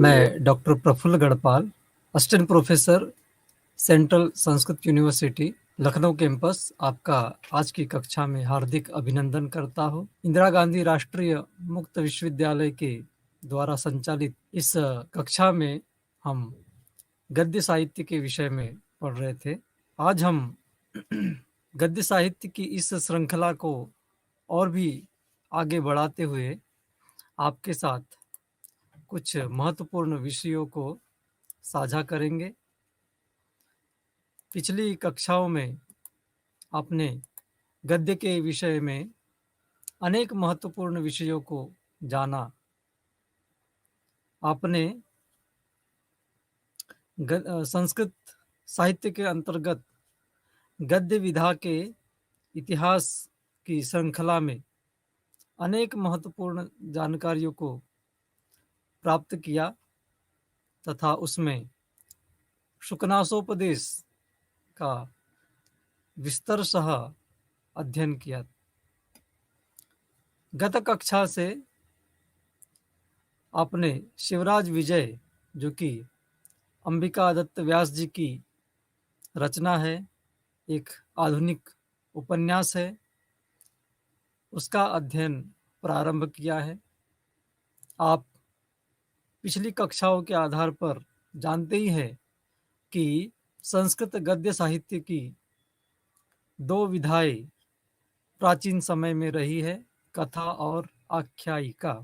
मैं doctor Praful Garhpal, assistant professor, Central Sanskrit University, Lucknow campus, आपका आज की कक्षा में हार्दिक अभिनंदन करता हूँ। इंदिरा गांधी राष्ट्रीय मुक्त विश्वविद्यालय के द्वारा संचालित इस कक्षा में हम गद्य साहित्य के विषय में पढ़ रहे थे। आज हम गद्य साहित्य की इस श्रृंखला को और भी आगे बढ़ाते हुए आपके साथ कुछ महत्वपूर्ण विषयों को साझा करेंगे। पिछली कक्षाओं में आपने गद्य के विषय में अनेक महत्वपूर्ण विषयों को जाना। आपने संस्कृत साहित्य के अंतर्गत गद्य विधा के इतिहास की श्रृंखला में अनेक महत्वपूर्ण जानकारियों को प्राप्त किया तथा उसमें शुकनासोपदेश का विस्तरशः अध्ययन किया। गत कक्षा से आपने शिवराज विजय, जो कि अंबिका दत्त व्यास जी की रचना है, एक आधुनिक उपन्यास है, उसका अध्ययन प्रारंभ किया है। आप पिछली कक्षाओं के आधार पर जानते ही हैं कि संस्कृत गद्य साहित्य की दो विधाएं प्राचीन समय में रही है, कथा और आख्यायिका।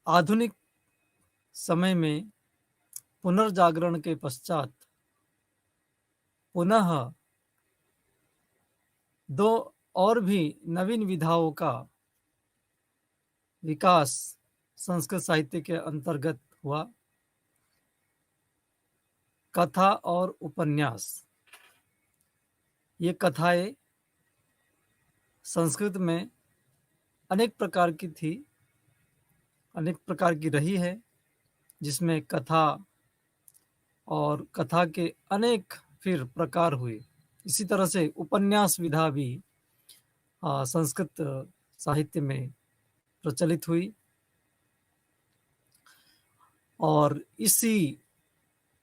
आधुनिक समय में पुनर्जागरण के पश्चात पुनः दो और भी नवीन विधाओं का विकास संस्कृत साहित्य के अंतर्गत हुआ, कथा और उपन्यास। ये कथाएं संस्कृत में अनेक प्रकार की थी, अनेक प्रकार की रही है, जिसमें कथा और कथा के अनेक फिर प्रकार हुए। इसी तरह से उपन्यास विधा भी संस्कृत साहित्य में प्रचलित हुई और इसी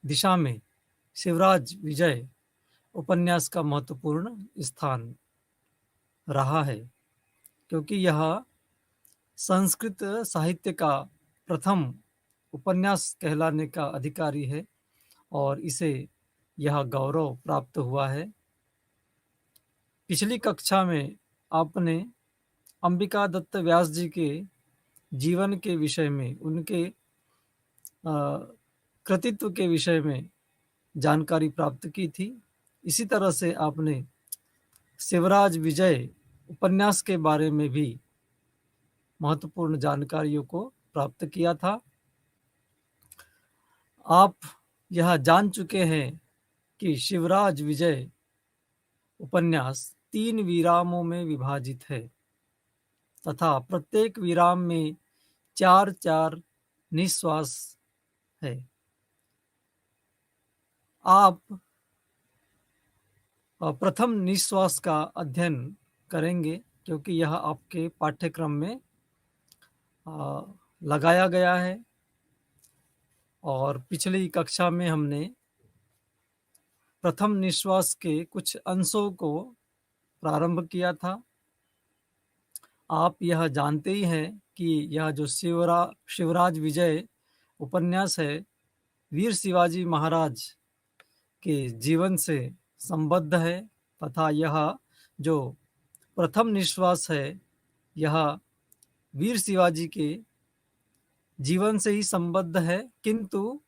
दिशा में शिवराज विजय उपन्यास का महत्वपूर्ण स्थान रहा है, क्योंकि यह संस्कृत साहित्य का प्रथम उपन्यास कहलाने का अधिकारी है और इसे यह गौरव प्राप्त हुआ है। पिछली कक्षा में आपने अंबिका दत्त व्यास जी के जीवन के विषय में, उनके कृतित्व के विषय में जानकारी प्राप्त की थी। इसी तरह से आपने शिवराज विजय उपन्यास के बारे में भी महत्वपूर्ण जानकारियों को प्राप्त किया था। आप यह जान चुके हैं कि शिवराज विजय उपन्यास 3 विरामों में विभाजित है तथा प्रत्येक विराम में 4-4 निश्वास है। आप प्रथम निश्वास का अध्ययन करेंगे, क्योंकि यह आपके पाठ्यक्रम में लगाया गया है और पिछली कक्षा में हमने प्रथम निश्वास के कुछ अंशों को प्रारंभ किया था। आप यह जानते ही हैं कि यह जो शिवराज विजय उपन्यास है, वीर शिवाजी महाराज के जीवन से संबद्ध है तथा यह जो प्रथम निश्वास है, यह वीर शिवाजी के जीवन से ही संबद्ध है, किंतु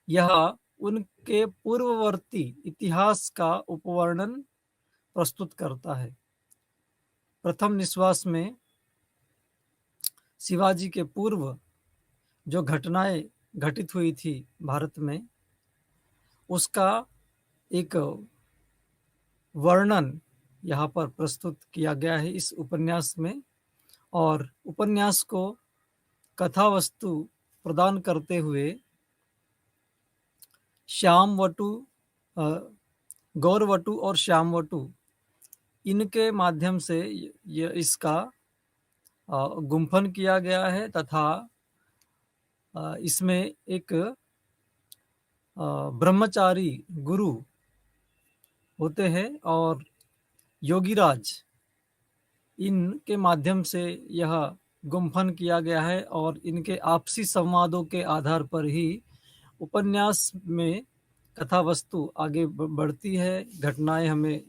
यह उनके पूर्ववर्ती इतिहास का उपवर्णन प्रस्तुत करता है। प्रथम निश्वास में शिवाजी के पूर्व जो घटनाएं घटित हुई थी भारत में, उसका एक वर्णन यहाँ पर प्रस्तुत किया गया है इस उपन्यास में, और उपन्यास को कथा वस्तु प्रदान करते हुए गौरवटु और श्यामवटु, इनके माध्यम से इसका गुम्फन किया गया है तथा इसमें एक ब्रह्मचारी गुरु होते हैं और योगीराज, इनके माध्यम से यह गुम्फन किया गया है और इनके आपसी संवादों के आधार पर ही उपन्यास में कथा वस्तु आगे बढ़ती है, घटनाएं हमें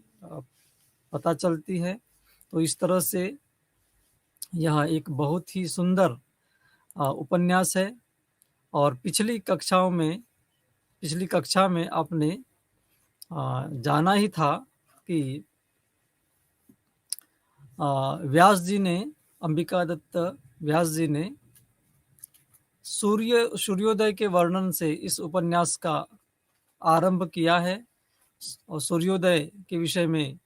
पता चलती है। तो इस तरह से यह एक बहुत ही सुंदर उपन्यास है। और पिछली कक्षा में आपने जाना ही था कि व्यास जी ने, अंबिका दत्त व्यास जी ने सूर्योदय के वर्णन से इस उपन्यास का आरंभ किया है और सूर्योदय के विषय में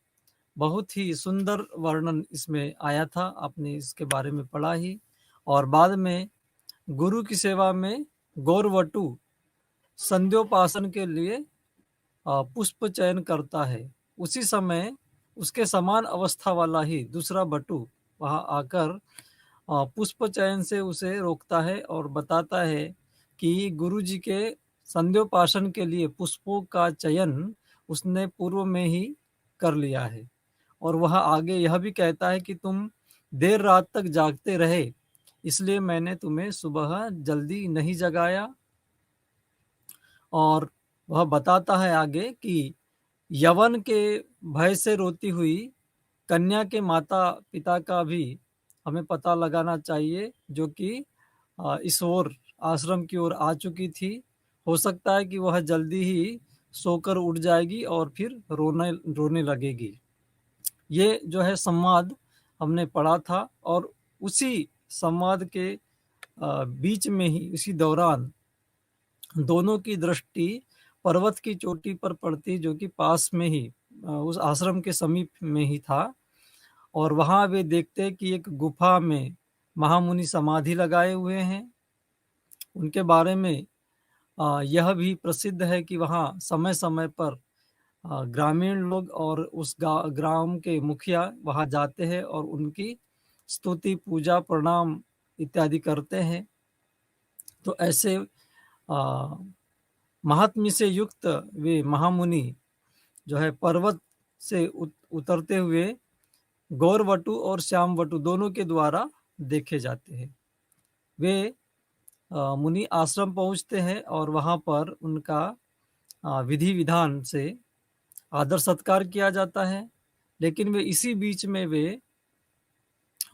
बहुत ही सुंदर वर्णन इसमें आया था, आपने इसके बारे में पढ़ा ही। और बाद में गुरु की सेवा में गौरवटु संध्योपासन के लिए पुष्प चयन करता है। उसी समय उसके समान अवस्था वाला ही दूसरा बटु वहां आकर पुष्प चयन से उसे रोकता है और बताता है कि गुरु जी के संध्योपासन के लिए पुष्पों का चयन उसने पूर्व में ही कर लिया है। और वह आगे यह भी कहता है कि तुम देर रात तक जागते रहे, इसलिए मैंने तुम्हें सुबह जल्दी नहीं जगाया। और वह बताता है आगे कि यवन के भय से रोती हुई कन्या के माता पिता का भी हमें पता लगाना चाहिए, जो कि इस ओर आश्रम की ओर आ चुकी थी। हो सकता है कि वह जल्दी ही सोकर उठ जाएगी और फिर रोने लगेगी। ये जो है संवाद हमने पढ़ा था और उसी संवाद के बीच में ही, इसी दौरान दोनों की दृष्टि पर्वत की चोटी पर पड़ती, जो कि पास में ही उस आश्रम के समीप में ही था। और वहां वे देखते कि एक गुफा में महामुनि समाधि लगाए हुए हैं। उनके बारे में यह भी प्रसिद्ध है कि वहां समय समय पर ग्रामीण लोग और उस ग्राम के मुखिया वहां जाते हैं और उनकी स्तुति, पूजा, प्रणाम इत्यादि करते हैं। तो ऐसे महात्म्य से युक्त वे महामुनि जो है पर्वत से उतरते हुए गौरवटु और श्यामवटु दोनों के द्वारा देखे जाते हैं। वे मुनि आश्रम पहुंचते हैं और वहां पर उनका विधि विधान से आदर सत्कार किया जाता है। लेकिन वे इसी बीच में वे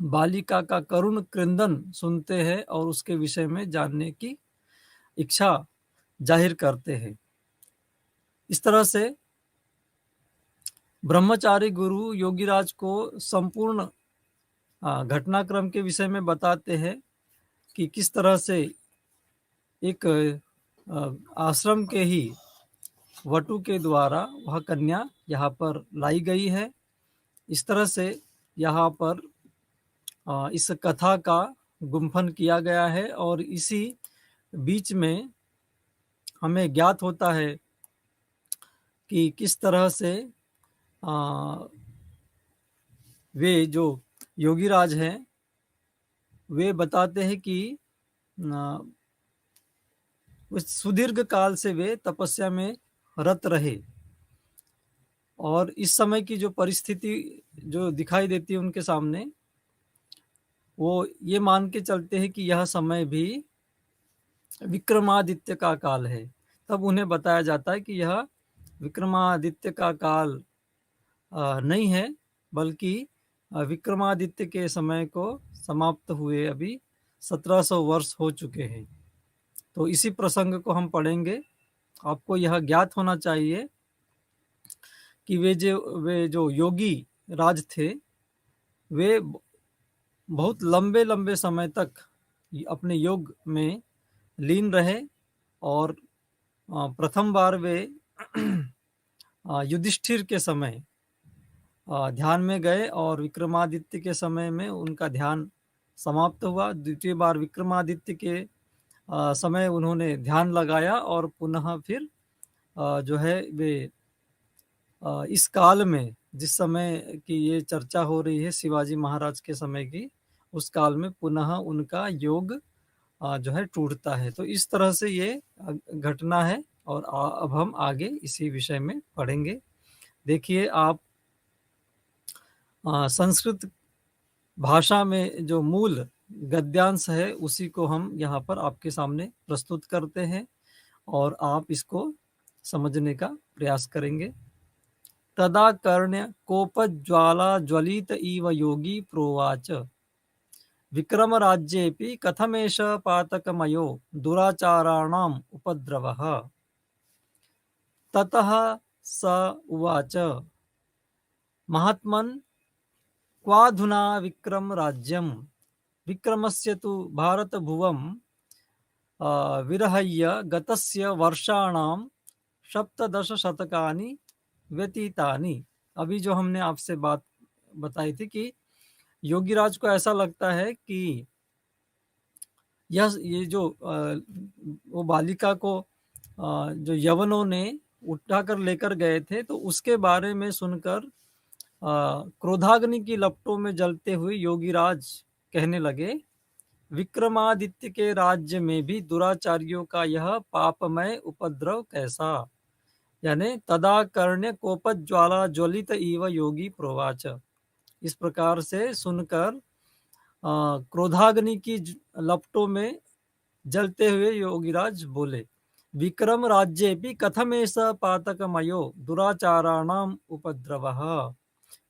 बालिका का करुण क्रंदन सुनते हैं और उसके विषय में जानने की इच्छा जाहिर करते हैं। इस तरह से ब्रह्मचारी गुरु योगीराज को संपूर्ण घटनाक्रम के विषय में बताते हैं कि किस तरह से एक आश्रम के ही वटु के द्वारा वह कन्या यहाँ पर लाई गई है। इस तरह से यहाँ पर इस कथा का गुम्फन किया गया है और इसी बीच में हमें ज्ञात होता है कि किस तरह से वे जो योगीराज हैं वे बताते हैं कि उस सुदीर्घ काल से वे तपस्या में रत रहे और इस समय की जो परिस्थिति जो दिखाई देती है उनके सामने, वो ये मान के चलते हैं कि यह समय भी विक्रमादित्य का काल है। तब उन्हें बताया जाता है कि यह विक्रमादित्य का काल नहीं है, बल्कि विक्रमादित्य के समय को समाप्त हुए अभी 1700 वर्ष हो चुके हैं। तो इसी प्रसंग को हम पढ़ेंगे। आपको यह ज्ञात होना चाहिए कि वे जो योगी राज थे, वे बहुत लंबे लंबे समय तक अपने योग में लीन रहे और प्रथम बार वे युधिष्ठिर के समय ध्यान में गए और विक्रमादित्य के समय में उनका ध्यान समाप्त हुआ। द्वितीय बार विक्रमादित्य के समय उन्होंने ध्यान लगाया और पुनः फिर जो है वे इस काल में, जिस समय की ये चर्चा हो रही है शिवाजी महाराज के समय की, उस काल में पुनः उनका योग जो है टूटता है। तो इस तरह से ये घटना है और अब हम आगे इसी विषय में पढ़ेंगे। देखिए आप संस्कृत भाषा में जो मूल गद्यांश है उसी को हम यहाँ पर आपके सामने प्रस्तुत करते हैं और आप इसको समझने का प्रयास करेंगे। तदा कर्ण्य कोपज्वाला ज्वलित इव योगी प्रोवाच विक्रमराज्येऽपि कथमेष पातकमयो दुराचाराणाम् उपद्रवः। ततः स उवाच महात्मन् क्वाधुना विक्रमराज्यम् विक्रमस्य तु भारतभुवं विरहय्य गतस्य वर्षाणां 17 शतकानि व्यतीतानि। अभी जो हमने आपसे बात बताई थी कि योगीराज को ऐसा लगता है कि ये जो वो बालिका को जो यवनों ने उठाकर लेकर गए थे, तो उसके बारे में सुनकर क्रोधाग्नि की लपटों में जलते हुए योगीराज कहने लगे, विक्रमादित्य के राज्य में भी दुराचारियों का यह पापमय उपद्रव कैसा। यानी तदा कर्ण्य कोपज्वाला ज्वलित इव योगी प्रोवाच। इस प्रकार से सुनकर क्रोधाग्नि की लपटों में जलते हुए योगीराज बोले, विक्रम राज्ये भी कथमेश पातकमयो दुराचाराणाम उपद्रवः।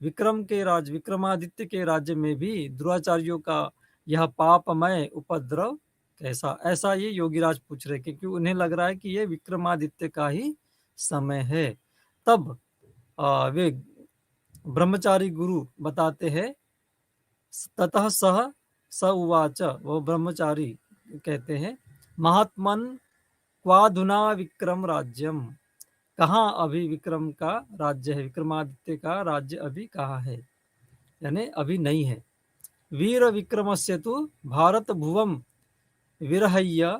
विक्रमादित्य के राज्य में भी दुराचारियों का यह पापमय उपद्रव कैसा। ऐसा ये योगीराज पूछ रहे, क्योंकि उन्हें लग रहा है कि ये विक्रमादित्य का ही समय है। तब वे ब्रह्मचारी गुरु बताते हैं, ततः स उवाच, वो ब्रह्मचारी कहते हैं, महात्मन क्वाधुना विक्रम राज्यम, कहाँ अभी विक्रम का राज्य है, विक्रमादित्य का राज्य अभी कहाँ है, यानी अभी नहीं है। वीर विक्रमस्य तु भारत भुवम विरहय्य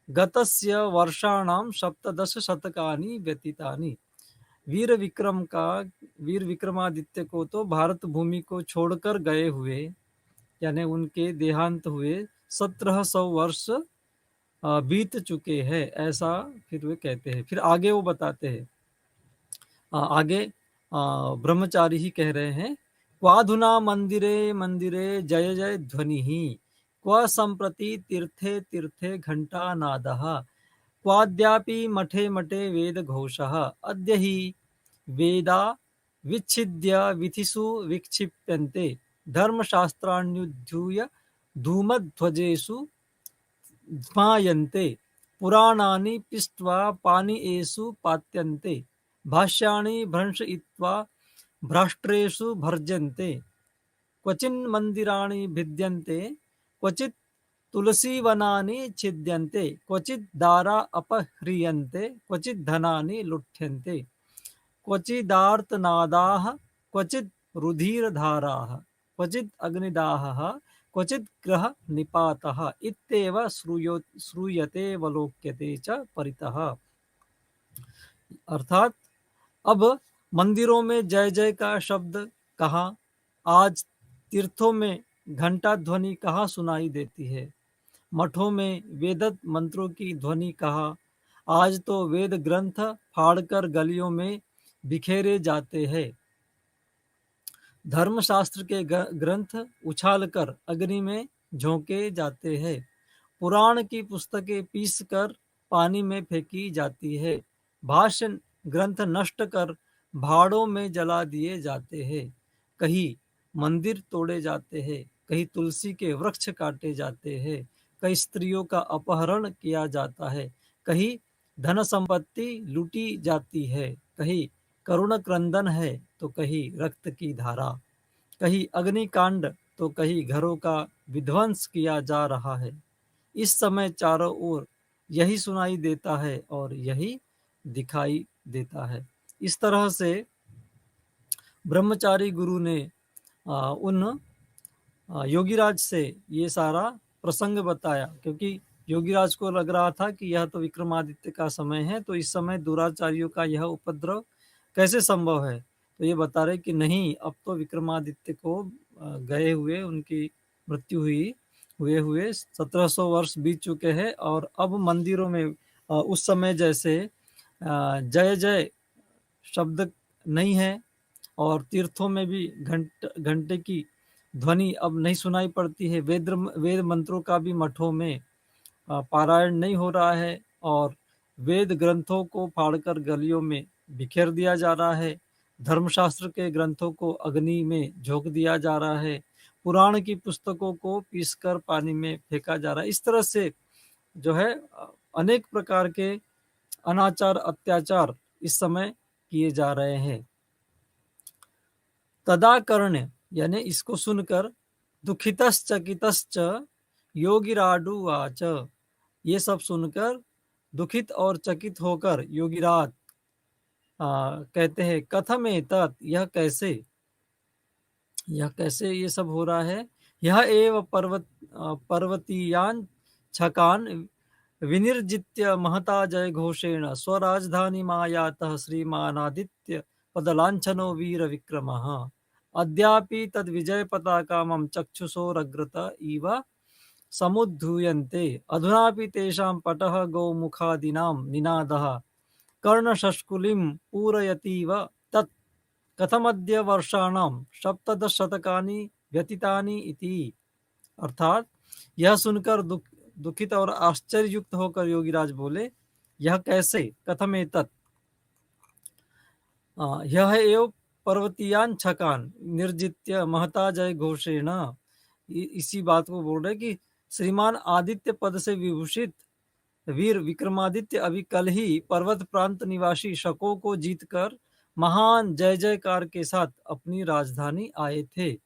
गतस्य वर्षाणाम 17 शतकानि व्यतीतानि। वीर विक्रमादित्य को तो भारत भूमि को छोड़कर गए हुए, यानी उनके देहांत हुए 1700 वर्ष बीत चुके हैं, ऐसा फिर वे कहते हैं। फिर आगे वो बताते हैं, आगे ब्रह्मचारी ही कह रहे हैं, क्वाधुना मंदिरे मंदिरे जय जय ध्वनि ही, क्व संप्रति तीर्थे तीर्थे घंटा नादः, क्वाद्यापि मठे मठे वेद घोषः, अद्य ही वेदा विच्छिद्य विथिषु विक्षिप्यन्ते, धर्मशास्त्राण्युद्धूय धूमध्वजेषु ध्मायन्ते, पुराणानि पिष्ट्वा पानीयेषु पात्यन्ते, भाष्याणि भ्रंशयित्वा भ्राष्ट्रेषु भर्जन्ते, क्वचिन्मन्दिराणि भिद्यन्ते, क्वचित् तुलसीवनानि छिद्यन्ते, क्वचित् दारा अपह्रियन्ते, क्वचित् धनानि लुठ्यन्ते, क्वचिदार्तनादाः, क्वचित् रुधिरधाराः, क्वचित् अग्निदाहः, क्वचित् ग्रह निपातः इत्येव श्रूयते वलोक्यते च परितः। अर्थात अब मंदिरों में जय जय का शब्द कहाँ, आज तीर्थों में घंटा ध्वनि कहाँ सुनाई देती है, मठों में वेदत मंत्रों की ध्वनि कहाँ, आज तो वेद ग्रंथ फाड़कर गलियों में बिखेरे जाते हैं, धर्मशास्त्र के ग्रंथ उछालकर अग्नि में झोंके जाते हैं, पुराण की पुस्तकें पीसकर पानी में फेंकी जाती है, भाष्य ग्रंथ नष्ट कर भाड़ों में जला दिए जाते हैं, कहीं मंदिर तोड़े जाते हैं, कहीं तुलसी के वृक्ष काटे जाते हैं, कहीं स्त्रियों का अपहरण किया जाता है, कहीं धन संपत्ति लूटी जाती है, कहीं करुण क्रंदन है तो कहीं रक्त की धारा, कहीं अग्निकांड तो कहीं घरों का विध्वंस किया जा रहा है। इस समय चारों ओर यही सुनाई देता है और यही दिखाई देता है। इस तरह से ब्रह्मचारी गुरु ने उन योगीराज से ये सारा प्रसंग बताया, क्योंकि योगीराज को लग रहा था कि यह तो विक्रमादित्य का समय है, तो इस समय दुराचारियों का यह उपद्रव कैसे संभव है। तो ये बता रहे कि नहीं, अब तो विक्रमादित्य को गए हुए उनकी मृत्यु हुए हुए 1700 वर्ष बीत चुके हैं। और अब मंदिरों में उस समय जैसे जय जय शब्द नहीं है, और तीर्थों में भी घंटे की ध्वनि अब नहीं सुनाई पड़ती है। वेद मंत्रों का भी मठों में पारायण नहीं हो रहा है, और वेद ग्रंथों को फाड़कर गलियों में बिखेर दिया जा रहा है। धर्मशास्त्र के ग्रंथों को अग्नि में झोंक दिया जा रहा है। पुराण की पुस्तकों को पीसकर पानी में फेंका जा रहा है। इस तरह से जो है अनेक प्रकार के अनाचार, अत्याचार इस समय किए जा रहे हैं। तदाकर्ण्य यानी इसको सुनकर दुखितश्चकितश्च योगिराडुवाच, ये सब सुनकर दुखित और चकित होकर योगिराज कहते हैं, कथम एतत्, यह कैसे ये सब हो रहा है। यह एव पर्वतीयान छकान विनिर्जित्य महता जय घोषेण स्वराजधानी मायातः श्रीमानादित्य पदलांछनो वीर विक्रमः अद्यापि तद विजय पताकामं चक्षुषोरग्रत इव समुद्धूयन्ते अधुनापि तेषां पटः गौमुखादीनां निनादः कर्णशष्कुलिं पूरयतीव तत् कथमद्य वर्षाणां सप्तदशशतकानि व्यतीतानि इति। अर्थात यह सुनकर दुखित और आश्चर्ययुक्त होकर योगीराज बोले, यह कैसे, कथम एतत्, यह एव पर्वतीयान छकान निर्जित्य महता जय घोषेण, इसी बात को बोल रहे कि श्रीमान आदित्य पद से विभूषित वीर विक्रमादित्य अभी कल ही पर्वत प्रांत निवासी शकों को जीतकर महान जय जयकार के साथ अपनी राजधानी आए थे।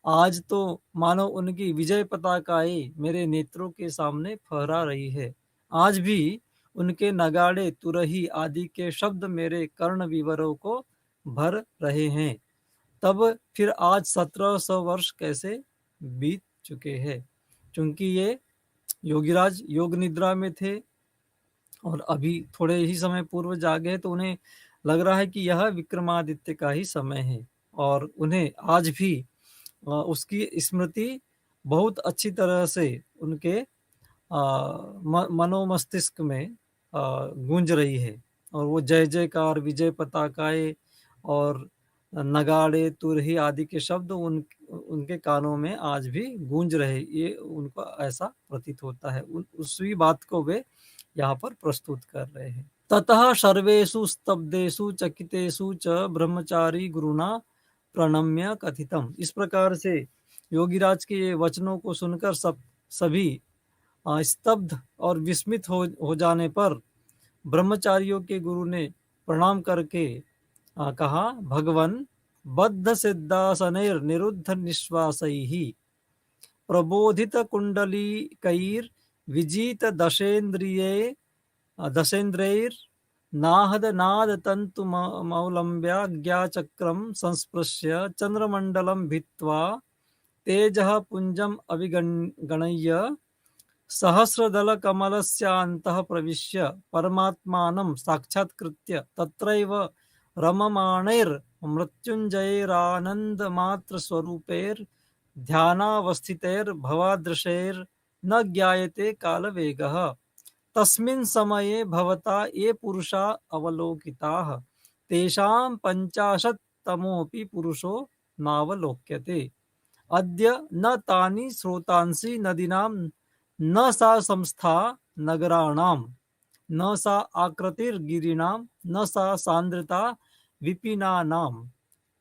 आज तो मानो उनकी विजय पताकाएं मेरे नेत्रों के सामने फहरा रही है। आज भी उनके नगाड़े, तुरही आदि के शब्द मेरे कर्ण विवरों को भर रहे हैं। तब फिर आज 1700 वर्ष कैसे बीत चुके हैं। क्योंकि ये योगीराज योग निद्रा में थे और अभी थोड़े ही समय पूर्व जागे, तो उन्हें लग रहा है कि यह विक्रमादित्य का ही समय है, और उन्हें आज भी उसकी स्मृति बहुत अच्छी तरह से उनके मनोमस्तिष्क में गूंज रही है। और वो जय जयकार, विजय पताकाएं और नगाड़े, तुरही आदि के शब्द उनके कानों में आज भी गूंज रहे, ये उनको ऐसा प्रतीत होता है। उसी बात को वे यहाँ पर प्रस्तुत कर रहे हैं। ततः सर्वेषु स्तब्धेषु चकितेषु च ब्रह्मचारी गुरुना प्रणम्य कथितम। इस प्रकार से योगीराज के ये वचनों को सुनकर सभी स्तब्ध और विस्मित हो जाने पर ब्रह्मचारियों के गुरु ने प्रणाम करके कहा, भगवन बद्ध सिद्धासनैर निरुद्ध निश्वासैः प्रबोधित कुंडलीकैर विजित दशेन्द्रैर नाहद नाद तंतु मौलम्ब्याज्ञाचक्रम संस्पृश्य चंद्रमंडलम भित्वा तेजः पुंजम अभिगणय्य सहस्रदल कमलस्यान्तः प्रविश्य परमात्मानं साक्षात्कृत्य तत्रैव रममाणैर मृत्युंजयैरानंदमात्र स्वरूपैर ध्यानावस्थितैर भवादृशैर न ज्ञायते कालवेगः तस्मिन् समये भवता ये पुरुषा अवलोकिताः तेषां 50तमोऽपि पुरुषो नावलोक्यते अद्य न तानि स्रोतांसि नदीनां न सा संस्था नगराणां न सा आकृतिर्गिरीणां न सा सांद्रता विपिनानां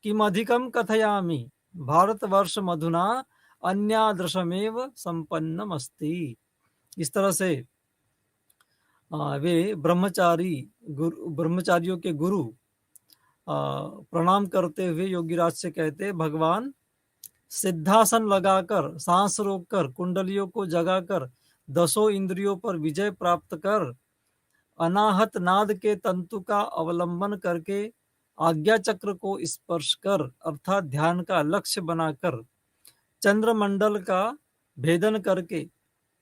किमधिकं कथयामि भारतवर्ष मधुना अन्यादृशमेव संपन्नमस्ति। इस तरह से वे ब्रह्मचारियों के गुरु प्रणाम करते हुए योगीराज से कहते, भगवान सिद्धासन लगाकर, सांस रोककर, कुंडलियों को जगाकर, 10 इंद्रियों पर विजय प्राप्त कर, अनाहत नाद के तंतु का अवलंबन करके, आज्ञा चक्र को स्पर्श कर अर्थात ध्यान का लक्ष्य बनाकर, चंद्रमंडल का भेदन करके,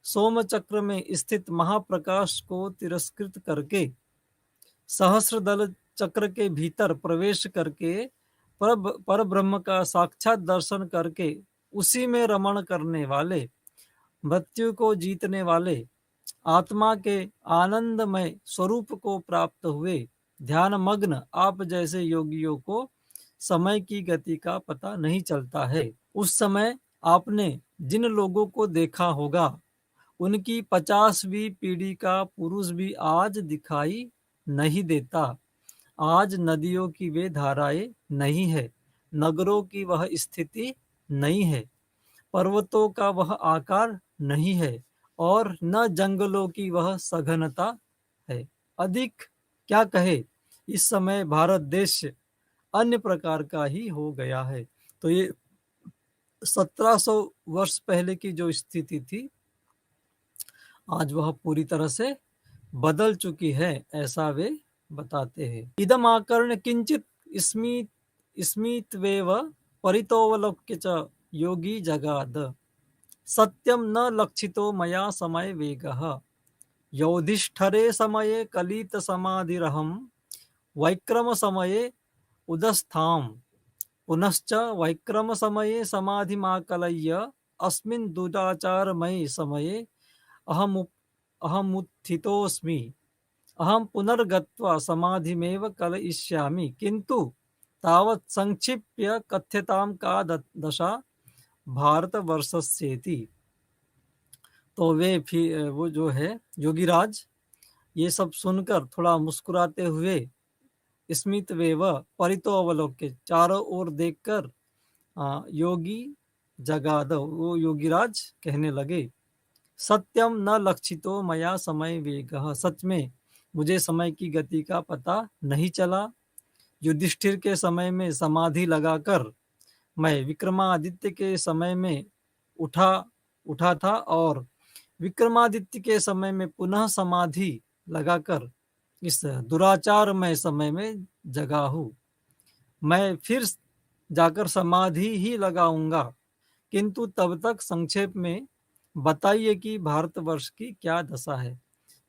सोम चक्र में स्थित महाप्रकाश को तिरस्कृत करके, सहस्रदल चक्र के भीतर प्रवेश करके, पर ब्रह्म का साक्षात दर्शन करके उसी में रमण करने वाले, मृत्यु को जीतने वाले, आत्मा के आनंदमय स्वरूप को प्राप्त हुए ध्यान मग्न आप जैसे योगियों को समय की गति का पता नहीं चलता है। उस समय आपने जिन लोगों को देखा होगा उनकी 50वीं पीढ़ी का पुरुष भी आज दिखाई नहीं देता। आज नदियों की वे धाराएं नहीं है, नगरों की वह स्थिति नहीं है, पर्वतों का वह आकार नहीं है और न जंगलों की वह सघनता है। अधिक क्या कहे, इस समय भारत देश अन्य प्रकार का ही हो गया है। तो ये 1700 वर्ष पहले की जो स्थिति थी आज वह पूरी तरह से बदल चुकी है, ऐसा वे बताते हैं। इदम आकर्ण किंचित स्मित्वेव परितोवलोक्य च योगी जगाद सत्यम न लक्षितो मया समय वेगः योधिष्ठरे समये कलित समाधिरहम वैक्रम समये उदस्थाम पुनश्च वैक्रम समये समाधिमाकलय्य अस्मिन् दुराचारमये समये अहमुत्थितोऽस्मि अहम पुनर्गत्वा समाधिमेव कलयिष्यामि किंतु तावत् संक्षिप्य कथ्यताम का दशा भारतवर्षस्येति। तो वे फिर वो जो है योगीराज ये सब सुनकर थोड़ा मुस्कुराते हुए स्मित वेव परितो अवलोक्य चारों ओर देखकर योगी जगाद वो योगीराज कहने लगे, सत्यम न लक्षितो मया समय वेगः, सच में मुझे समय की गति का पता नहीं चला। युधिष्ठिर के समय में समाधि लगाकर मैं विक्रमादित्य के समय में उठा था और विक्रमादित्य के समय में पुनः समाधि लगाकर इस दुराचारमय समय में जगा हूँ। मैं फिर जाकर समाधि ही लगाऊंगा, किंतु तब तक संक्षेप में बताइए कि भारतवर्ष की क्या दशा है।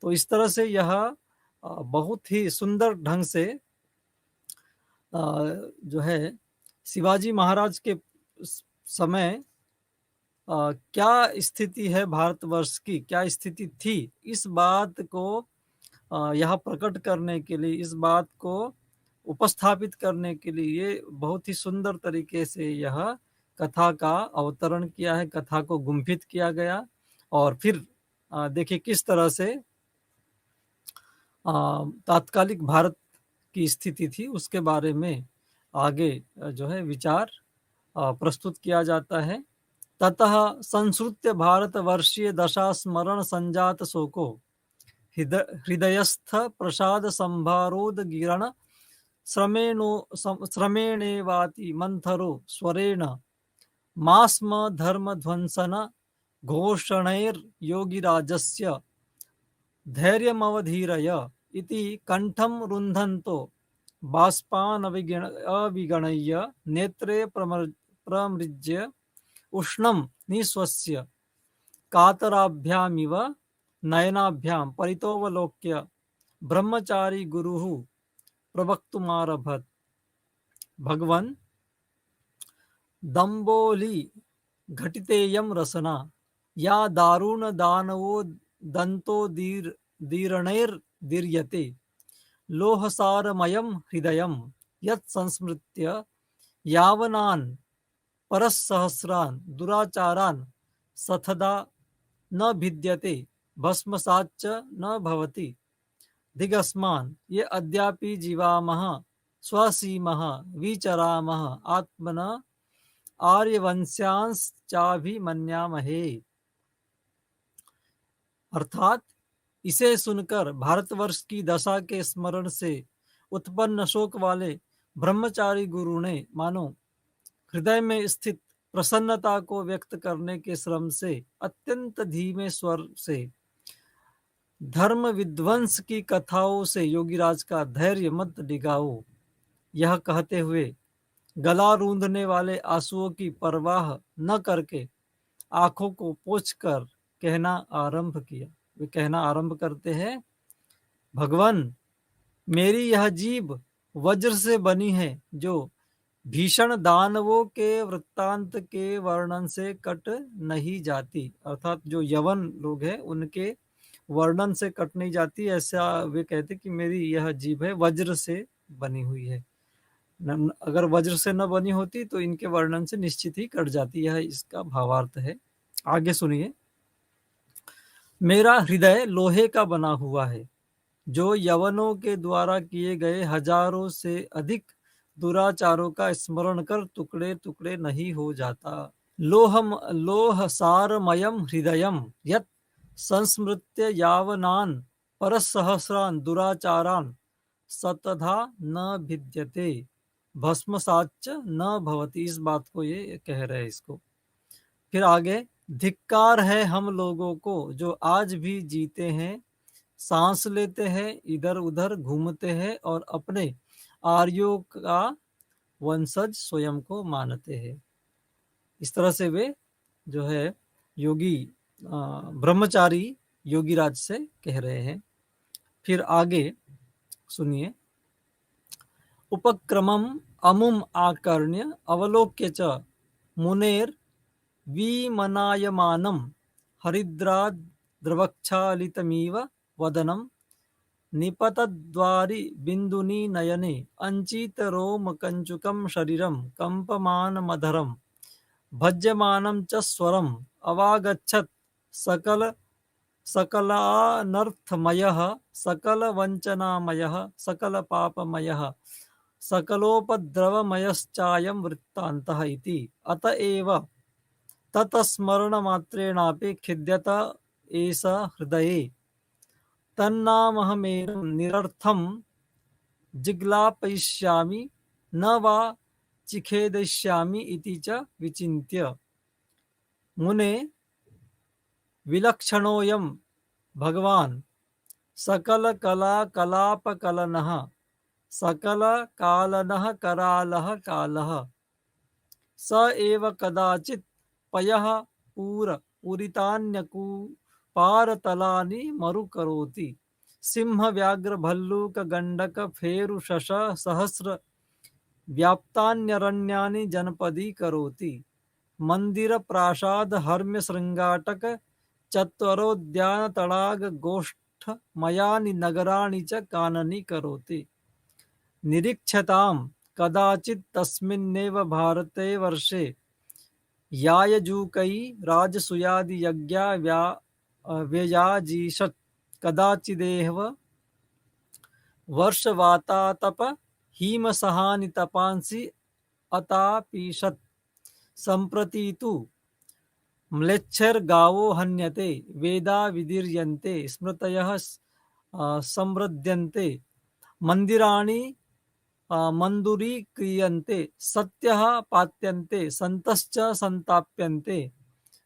तो इस तरह से यह बहुत ही सुंदर ढंग से जो है शिवाजी महाराज के समय क्या स्थिति है भारतवर्ष की, क्या स्थिति थी, इस बात को यह प्रकट करने के लिए, इस बात को उपस्थापित करने के लिए बहुत ही सुंदर तरीके से यह कथा का अवतरण किया है, कथा को गुंफित किया गया। और फिर देखिए किस तरह से तात्कालिक भारत की स्थिति थी उसके बारे में आगे जो है विचार प्रस्तुत किया जाता है। ततः संश्रुत्य भारतवर्षीय दशा स्मरण संजात शोको हृदयस्थ प्रसाद संभारोद गिरण श्रमेणेवाति मंथरो स्वरेण मास्म धर्म ध्वंसन घोषणैर योगिराजस्य धैर्यमवधीरय इति कंठम रुन्धन्तो बाष्पान् अविगणय्य नेत्रे प्रमृज्य उष्णं निःश्वस्य कातराभ्यामिव नयनाभ्यां परितोवलोक्य ब्रह्मचारी गुरुः प्रवक्तुमारभत। भगवन् दम्बोली घटितेयं रसना या दारुण दानवो दन्तो दीर्णैर्दीर्यते लोहसारमयं हृदयं यत् संस्मृत्य यावनान् परस्सहस्रान् दुराचारान् सथदा न भिद्यते भस्मसाच्च न भवति दिगस्मान् ये अद्यापि जीवामः स्वसीमः विचरामः आत्मनः आर्यवंश्यांश्चाभिमन्यामहे। अर्थात इसे सुनकर भारतवर्ष की दशा के स्मरण से उत्पन्न शोक वाले ब्रह्मचारी गुरु ने मानो हृदय में स्थित प्रसन्नता को व्यक्त करने के श्रम से अत्यंत धीमे स्वर से धर्म विध्वंस की कथाओं से योगीराज का धैर्य मत डिगाओ, यह कहते हुए गला रूंधने वाले आंसुओं की परवाह न करके आंखों को पोंछकर कहना आरंभ किया। वे कहना आरंभ करते हैं, भगवान मेरी यह जीभ वज्र से बनी है जो भीषण दानवों के वृत्तांत के वर्णन से कट नहीं जाती, अर्थात जो यवन लोग हैं उनके वर्णन से कट नहीं जाती, ऐसा वे कहते कि मेरी यह जीभ है वज्र से बनी हुई है। अगर वज्र से न बनी होती तो इनके वर्णन से निश्चित ही कट जाती, यह इसका भावार्थ है। आगे सुनिए। मेरा हृदय लोहे का बना हुआ है, जो यवनों के द्वारा किए गए हजारों से अधिक दुराचारों का स्मरण कर टुकड़े टुकड़े नहीं हो जाता। लोह सारमयम हृदयम यत् संस्मृत्य यावनान परसहस्रान दुराचारान सतधा न भिद्यते भस्मसाच्च न भवति। इस बात को ये कह रहे हैं इसको। फिर आगे, धिक्कार है हम लोगों को जो आज भी जीते हैं, सांस लेते हैं, इधर उधर घूमते हैं और अपने आर्यों का वंशज स्वयं को मानते हैं। इस तरह से वे जो है योगी ब्रह्मचारी योगीराज से कह रहे हैं। फिर आगे सुनिए। उपक्रमम अमुम आकर्ण्य अवलोक्य च मुनेर विमनायमानं हरिद्राद्रवक्षालितमिव वदनं निपतद्वारि बिन्दुनि नयने अञ्चितरोमकञ्चुकं शरीरं कम्पमानमधरं भज्यमानं च स्वरम् अवागच्छत् सकलानर्थमयः सकलवञ्चनामयः सकलपापमयः सकलोपद्रवमयश्चायं वृत्तान्तः इति। अतएव तत्स्मरणमात्रेणापि खिद्यत एष हृदये तन्नामहमेनं निरर्थं जिग्लापयिष्यामि न वा चिखेदिष्यामि इति च विचिन्त्य मुने विलक्षणोऽयं भगवान् सकलकलाकलापकलनः सकलकालनः करालः कालः स एव कदाचित् पयः पूरितान्यकुपारतलानि मरुकरोति सिंह व्याघ्र भल्लूक गंडक फेरु शश सहस्र व्याप्तान्यरण्यानि जनपदी करोति मंदिर प्रासाद हर्म्य श्रृंगाटक चत्वरोद्यान तडाग गोष्ठ मयानि नगराणि च काननी करोति निरीक्षतां कदाचित् तस्मिन्नेव भारते वर्षे यायजूकै राजसूयादि यज्ञा व्ययाजीषत् कदाचिदेव वर्षवातातप हिमसहानि तपांसि अतापीषत् सम्प्रति तु म्लेच्छैर्गावो हन्यते वेदा विदीर्यन्ते स्मृतयः समृद्ध्यन्ते मंदिराणि मंदुरीक्रियन्ते सत्यः पात्यन्ते सन्तश्च संताप्यन्ते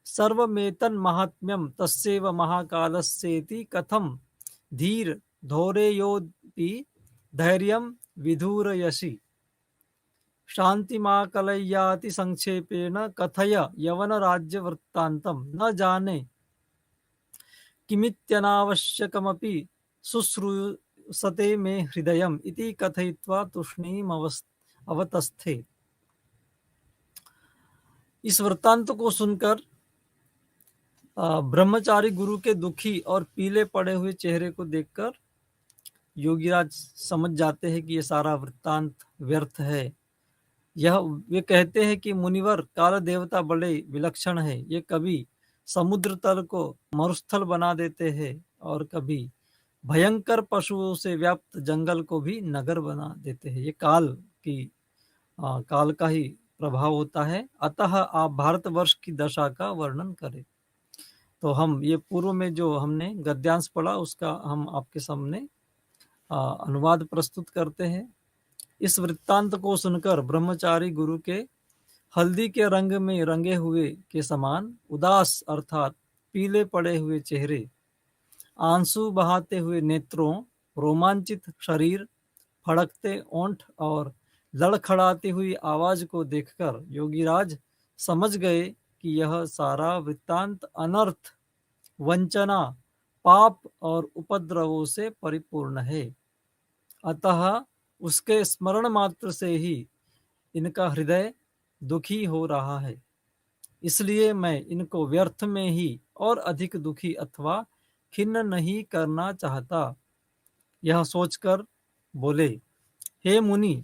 सर्वमेतन्माहात्म्यं तस्यैव महाकालस्येति कथं धीर धौरेयोऽपि धैर्यं विधूरयसि शान्तिमाकलय्याति संक्षेपेण कथय यवनराज्यवृत्तान्तं न जाने किमित्यनावश्यकमपि शुश्रूषते मे हृदयम् इति कथयित्वा तूष्णीम अवतस्थे। इस वृत्तांत को सुनकर ब्रह्मचारी गुरु के दुखी और पीले पड़े हुए चेहरे को देखकर योगीराज समझ जाते हैं कि यह सारा वृत्तांत व्यर्थ है। यह वे कहते हैं कि मुनिवर काल देवता बड़े विलक्षण है, ये कभी समुद्र तल को मरुस्थल बना देते हैं और कभी भयंकर पशुओं से व्याप्त जंगल को भी नगर बना देते हैं। ये काल का ही प्रभाव होता है। अतः आप भारतवर्ष की दशा का वर्णन करें। तो हम ये पूर्व में जो हमने गद्यांश पढ़ा उसका हम आपके सामने अनुवाद प्रस्तुत करते हैं। इस वृत्तांत को सुनकर ब्रह्मचारी गुरु के हल्दी के रंग में रंगे हुए के समान उदास अर्थात पीले पड़े हुए चेहरे, आंसू बहाते हुए नेत्रों, रोमांचित शरीर, फड़कते ओंठ और लड़खड़ाती हुई आवाज को देखकर योगीराज समझ गए कि यह सारा वृत्तांत अनर्थ, वंचना, पाप और उपद्रवों से परिपूर्ण है। अतः उसके स्मरण मात्र से ही इनका हृदय दुखी हो रहा है, इसलिए मैं इनको व्यर्थ में ही और अधिक दुखी अथवा खिन्न नहीं करना चाहता। यह सोचकर बोले, हे मुनि,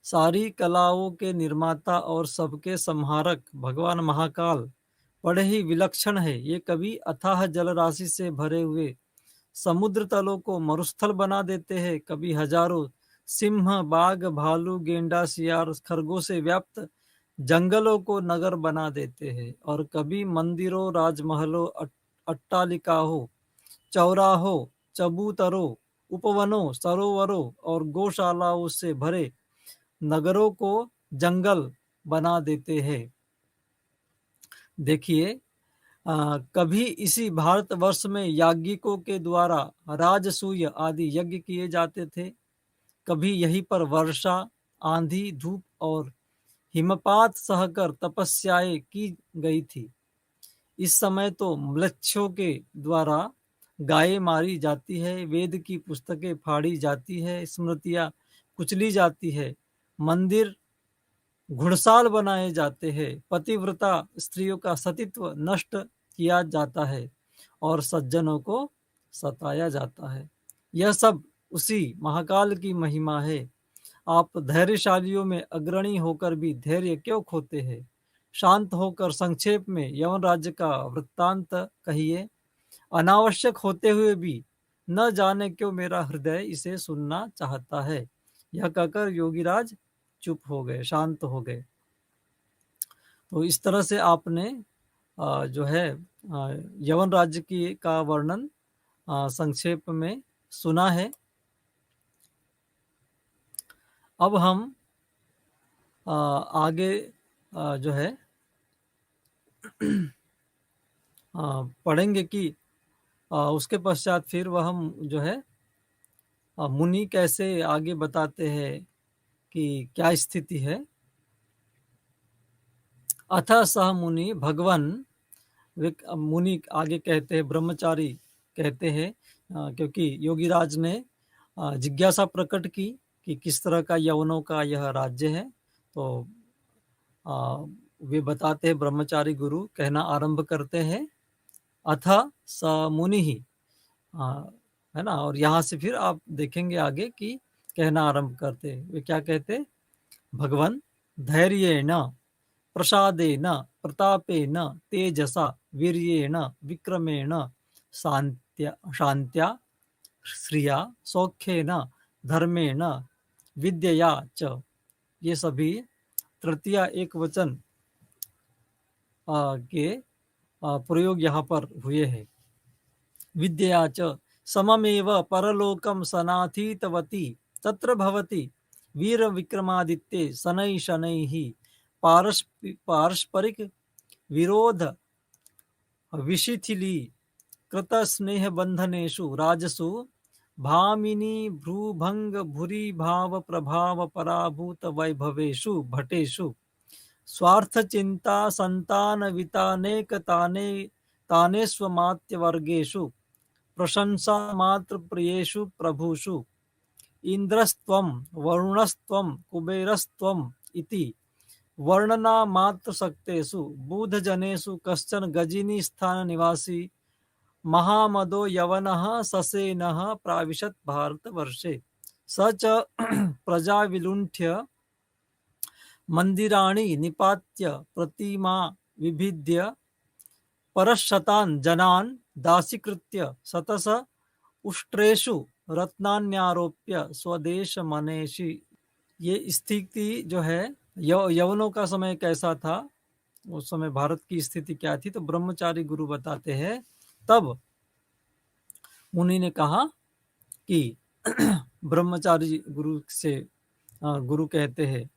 सारी कलाओं के निर्माता और सबके संहारक भगवान महाकाल बड़े ही विलक्षण है। ये कभी अथाह जल राशि से भरे हुए समुद्र तलों को मरुस्थल बना देते हैं, कभी हजारों सिंह, बाघ, भालू, गेंडा, सियार, खरगोश से व्याप्त जंगलों को नगर बना देते हैं, और कभी मंदिरों, राजमहलों, अट्टालिकाओं, चौराहों, चबूतरों, उपवनों, सरोवरों और गौशालाओं से भरे नगरों को जंगल बना देते हैं। देखिए, कभी इसी भारतवर्ष में याज्ञिकों के द्वारा राजसूय आदि यज्ञ किए जाते थे, कभी यहीं पर वर्षा, आंधी, धूप और हिमपात सहकर तपस्याएं की गई थी। इस समय तो म्लेच्छों के द्वारा गायें मारी जाती है, वेद की पुस्तकें फाड़ी जाती है, स्मृतियां कुचली जाती है, मंदिर घुड़साल बनाए जाते हैं, पतिव्रता स्त्रियों का सतीत्व नष्ट किया जाता है और सज्जनों को सताया जाता है। यह सब उसी महाकाल की महिमा है। आप धैर्यशालियों में अग्रणी होकर भी धैर्य क्यों खोते हैं? शांत होकर संक्षेप में यवन राज्य का वृत्तांत कहिए। अनावश्यक होते हुए भी न जाने क्यों मेरा हृदय इसे सुनना चाहता है। यह कहकर योगीराज चुप हो गए, शांत हो गए। तो इस तरह से आपने जो है यवन राज्य की का वर्णन संक्षेप में सुना है। अब हम आगे जो है पढ़ेंगे कि उसके पश्चात फिर वह हम जो है मुनि कैसे आगे बताते हैं कि क्या स्थिति है। अथ सह मुनि भगवन, मुनि आगे कहते हैं, ब्रह्मचारी कहते हैं, क्योंकि योगीराज ने जिज्ञासा प्रकट की कि किस तरह का यवनों का यह राज्य है। तो वे बताते हैं, ब्रह्मचारी गुरु कहना आरंभ करते हैं, अथ स मुनि ही, है ना। और यहाँ से फिर आप देखेंगे आगे कि कहना आरंभ करते हैं। वे क्या कहते? भगवान धैर्येण, प्रसादेन, प्रतापेन, तेजसा, वीर्येण, विक्रमेण, शांत्या, श्रिया, सौख्येन, धर्मेण, विद्यया च। ये सभी तृतीय एक वचन के प्रयोग यहाँ पर हुए हैं। विद्यया च सममेव परलोकम सनाथीतवती तत्र भवति वीर विक्रमादित्ये शनै शनैः पारस्परिक विरोध विशिथिली कृत स्नेह बंधनेषु राजसु भामिनी भ्रूभंग भूरि भाव प्रभाव पराभूत वैभवेषु भटेषु स्वार्थ चिंता संतान वितानेक ताने स्वमात्य वर्गेषु प्रशंसा मात्र प्रियेषु प्रभुषु इंद्रस्त्वं वरुणस्त्वं कुबेरस्त्वं इति वर्णना मात्र शक्तेषु बुधजनेषु कश्चन गजिनी स्थान निवासी महामदो यवनः ससेनः प्राविशत् भारतवर्षे स च प्रजा विलुण्ठ्य मंदिराणि निपात्य प्रतिमा विभिद्य परशतान् जनान् दासीकृत्य सतस उष्ट्रेषु रत्नान्यारोप्य स्वदेश मनेषि। ये स्थिति जो है यवनों का समय कैसा था, उस समय भारत की स्थिति क्या थी, तो ब्रह्मचारी गुरु बताते हैं। तब मुनि ने कहा कि ब्रह्मचारी गुरु से गुरु कहते हैं,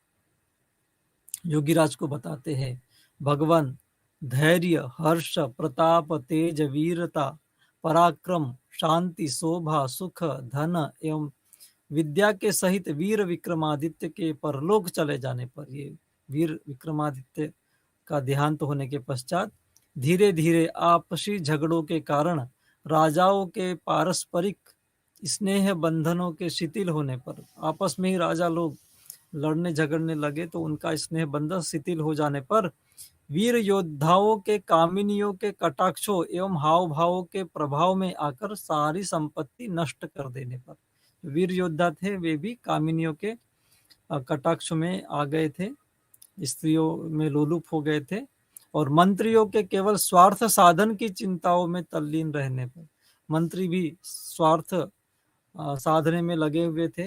योगीराज को बताते हैं, भगवान धैर्य, हर्ष, प्रताप, तेज, वीरता, पराक्रम, शांति, शोभा, सुख, धन एवं विद्या के सहित वीर विक्रमादित्य के परलोक चले जाने पर, ये वीर विक्रमादित्य का देहांत होने के पश्चात धीरे धीरे आपसी झगड़ों के कारण राजाओं के पारस्परिक स्नेह बंधनों के शिथिल होने पर, आपस में ही राजा लोग लड़ने झगड़ने लगे तो उनका स्नेह बंधन शिथिल हो जाने पर वीर योद्धाओं के कामिनियों के कटाक्षों एवं हाव भावों के प्रभाव में आकर सारी संपत्ति नष्ट कर देने पर, वीर योद्धा थे वे भी कामिनियों के कटाक्ष में आ गए थे, स्त्रियों में लोलुप हो गए थे, और मंत्रियों के केवल स्वार्थ साधन की चिंताओं में तल्लीन रहने पर, मंत्री भी स्वार्थ साधने में लगे हुए थे।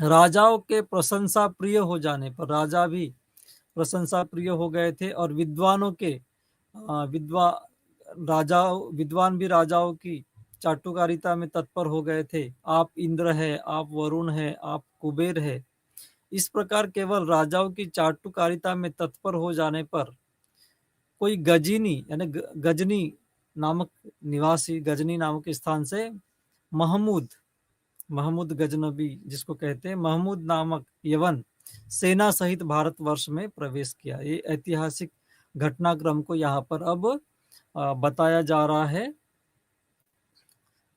राजाओं के प्रशंसा प्रिय हो जाने पर, राजा भी प्रशंसा प्रिय हो गए थे, और विद्वानों के विद्वान भी राजाओं की चाटुकारिता में तत्पर हो गए थे। आप इंद्र है, आप वरुण है, आप कुबेर है। इस प्रकार केवल राजाओं की चाटुकारिता में तत्पर हो जाने पर कोई गजनी यानी गजनी नामक निवासी, गजनी नामक स्थान से महमूद गजनबी जिसको कहते हैं, महमूद नामक यवन सेना सहित भारतवर्ष में प्रवेश किया। ये ऐतिहासिक घटनाक्रम को यहाँ पर अब बताया जा रहा है,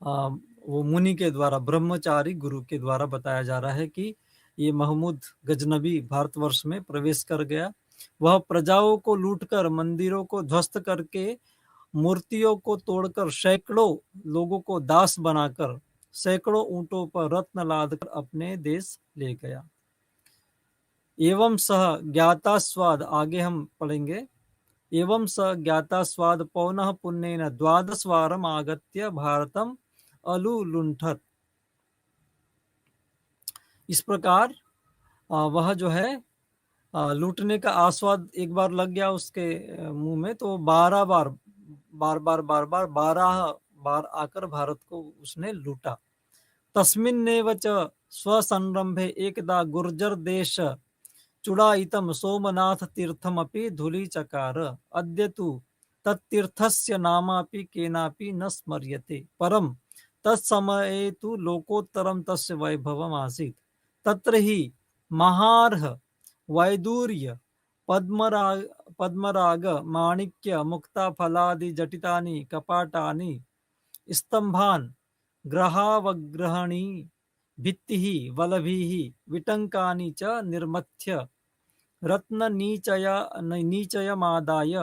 वो मुनि के द्वारा, ब्रह्मचारी गुरु के द्वारा बताया जा रहा है कि ये महमूद गजनबी भारतवर्ष में प्रवेश कर गया। वह प्रजाओं को लूटकर, मंदिरों को ध्वस्त करके, मूर्तियों को तोड़कर, सैकड़ों लोगों को दास बनाकर, सैकड़ों ऊंटों पर रत्न लादकर अपने देश ले गया। एवं सह ज्ञातास्वाद, आगे हम पढ़ेंगे, एवं स ज्ञातास्वाद पौनः पुण्येन द्वादशवारम आगत्य भारतम अलुलुंठत। इस प्रकार वह जो है लूटने का आस्वाद एक बार लग गया उसके मुंह में, तो 12 बार आकर भारत को उसने लूटा। तस्मिन्नेव च स्वसंरंभे एकदा गुर्जर देश चूड़ायितं सोमनाथ तीर्थमपि धूलिचकार। अद्य तु तत्तीर्थस्य नामापि केनापि न स्मर्यते, परं तत्समये तु लोकोत्तरं तस्य वैभवम् आसीत्। तत्र हि महार्ह वैदूर्य पद्मराग माणिक्य मुक्ता फलादि जटितानि कपाटानि स्तंभान् ग्रहावग्रहणी भित्तिः वलभिः विटंकानि च निर्मथ्य रत्न नीचयमादाय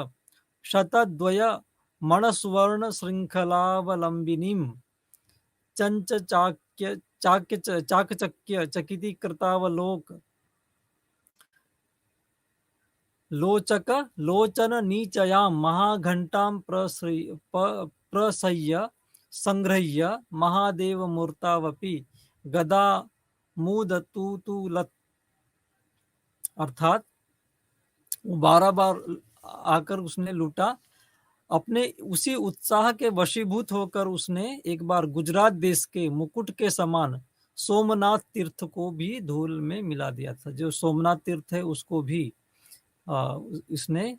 शतद्वय मणसुवर्ण श्रृंखलावलंबिनीं चंच चाकचक्य चकितीकृतावलोक लोचक लोचन नीचयां महाघंटां प्रसह्य संग्रह्य महादेव मूर्तावपि गदा मुदतुतुलत्। अर्थात 12 बार आकर उसने लूटा। अपने उसी उत्साह के वशीभूत होकर उसने एक बार गुजरात देश के मुकुट के समान सोमनाथ तीर्थ को भी धूल में मिला दिया था। जो सोमनाथ तीर्थ है उसको भी इसने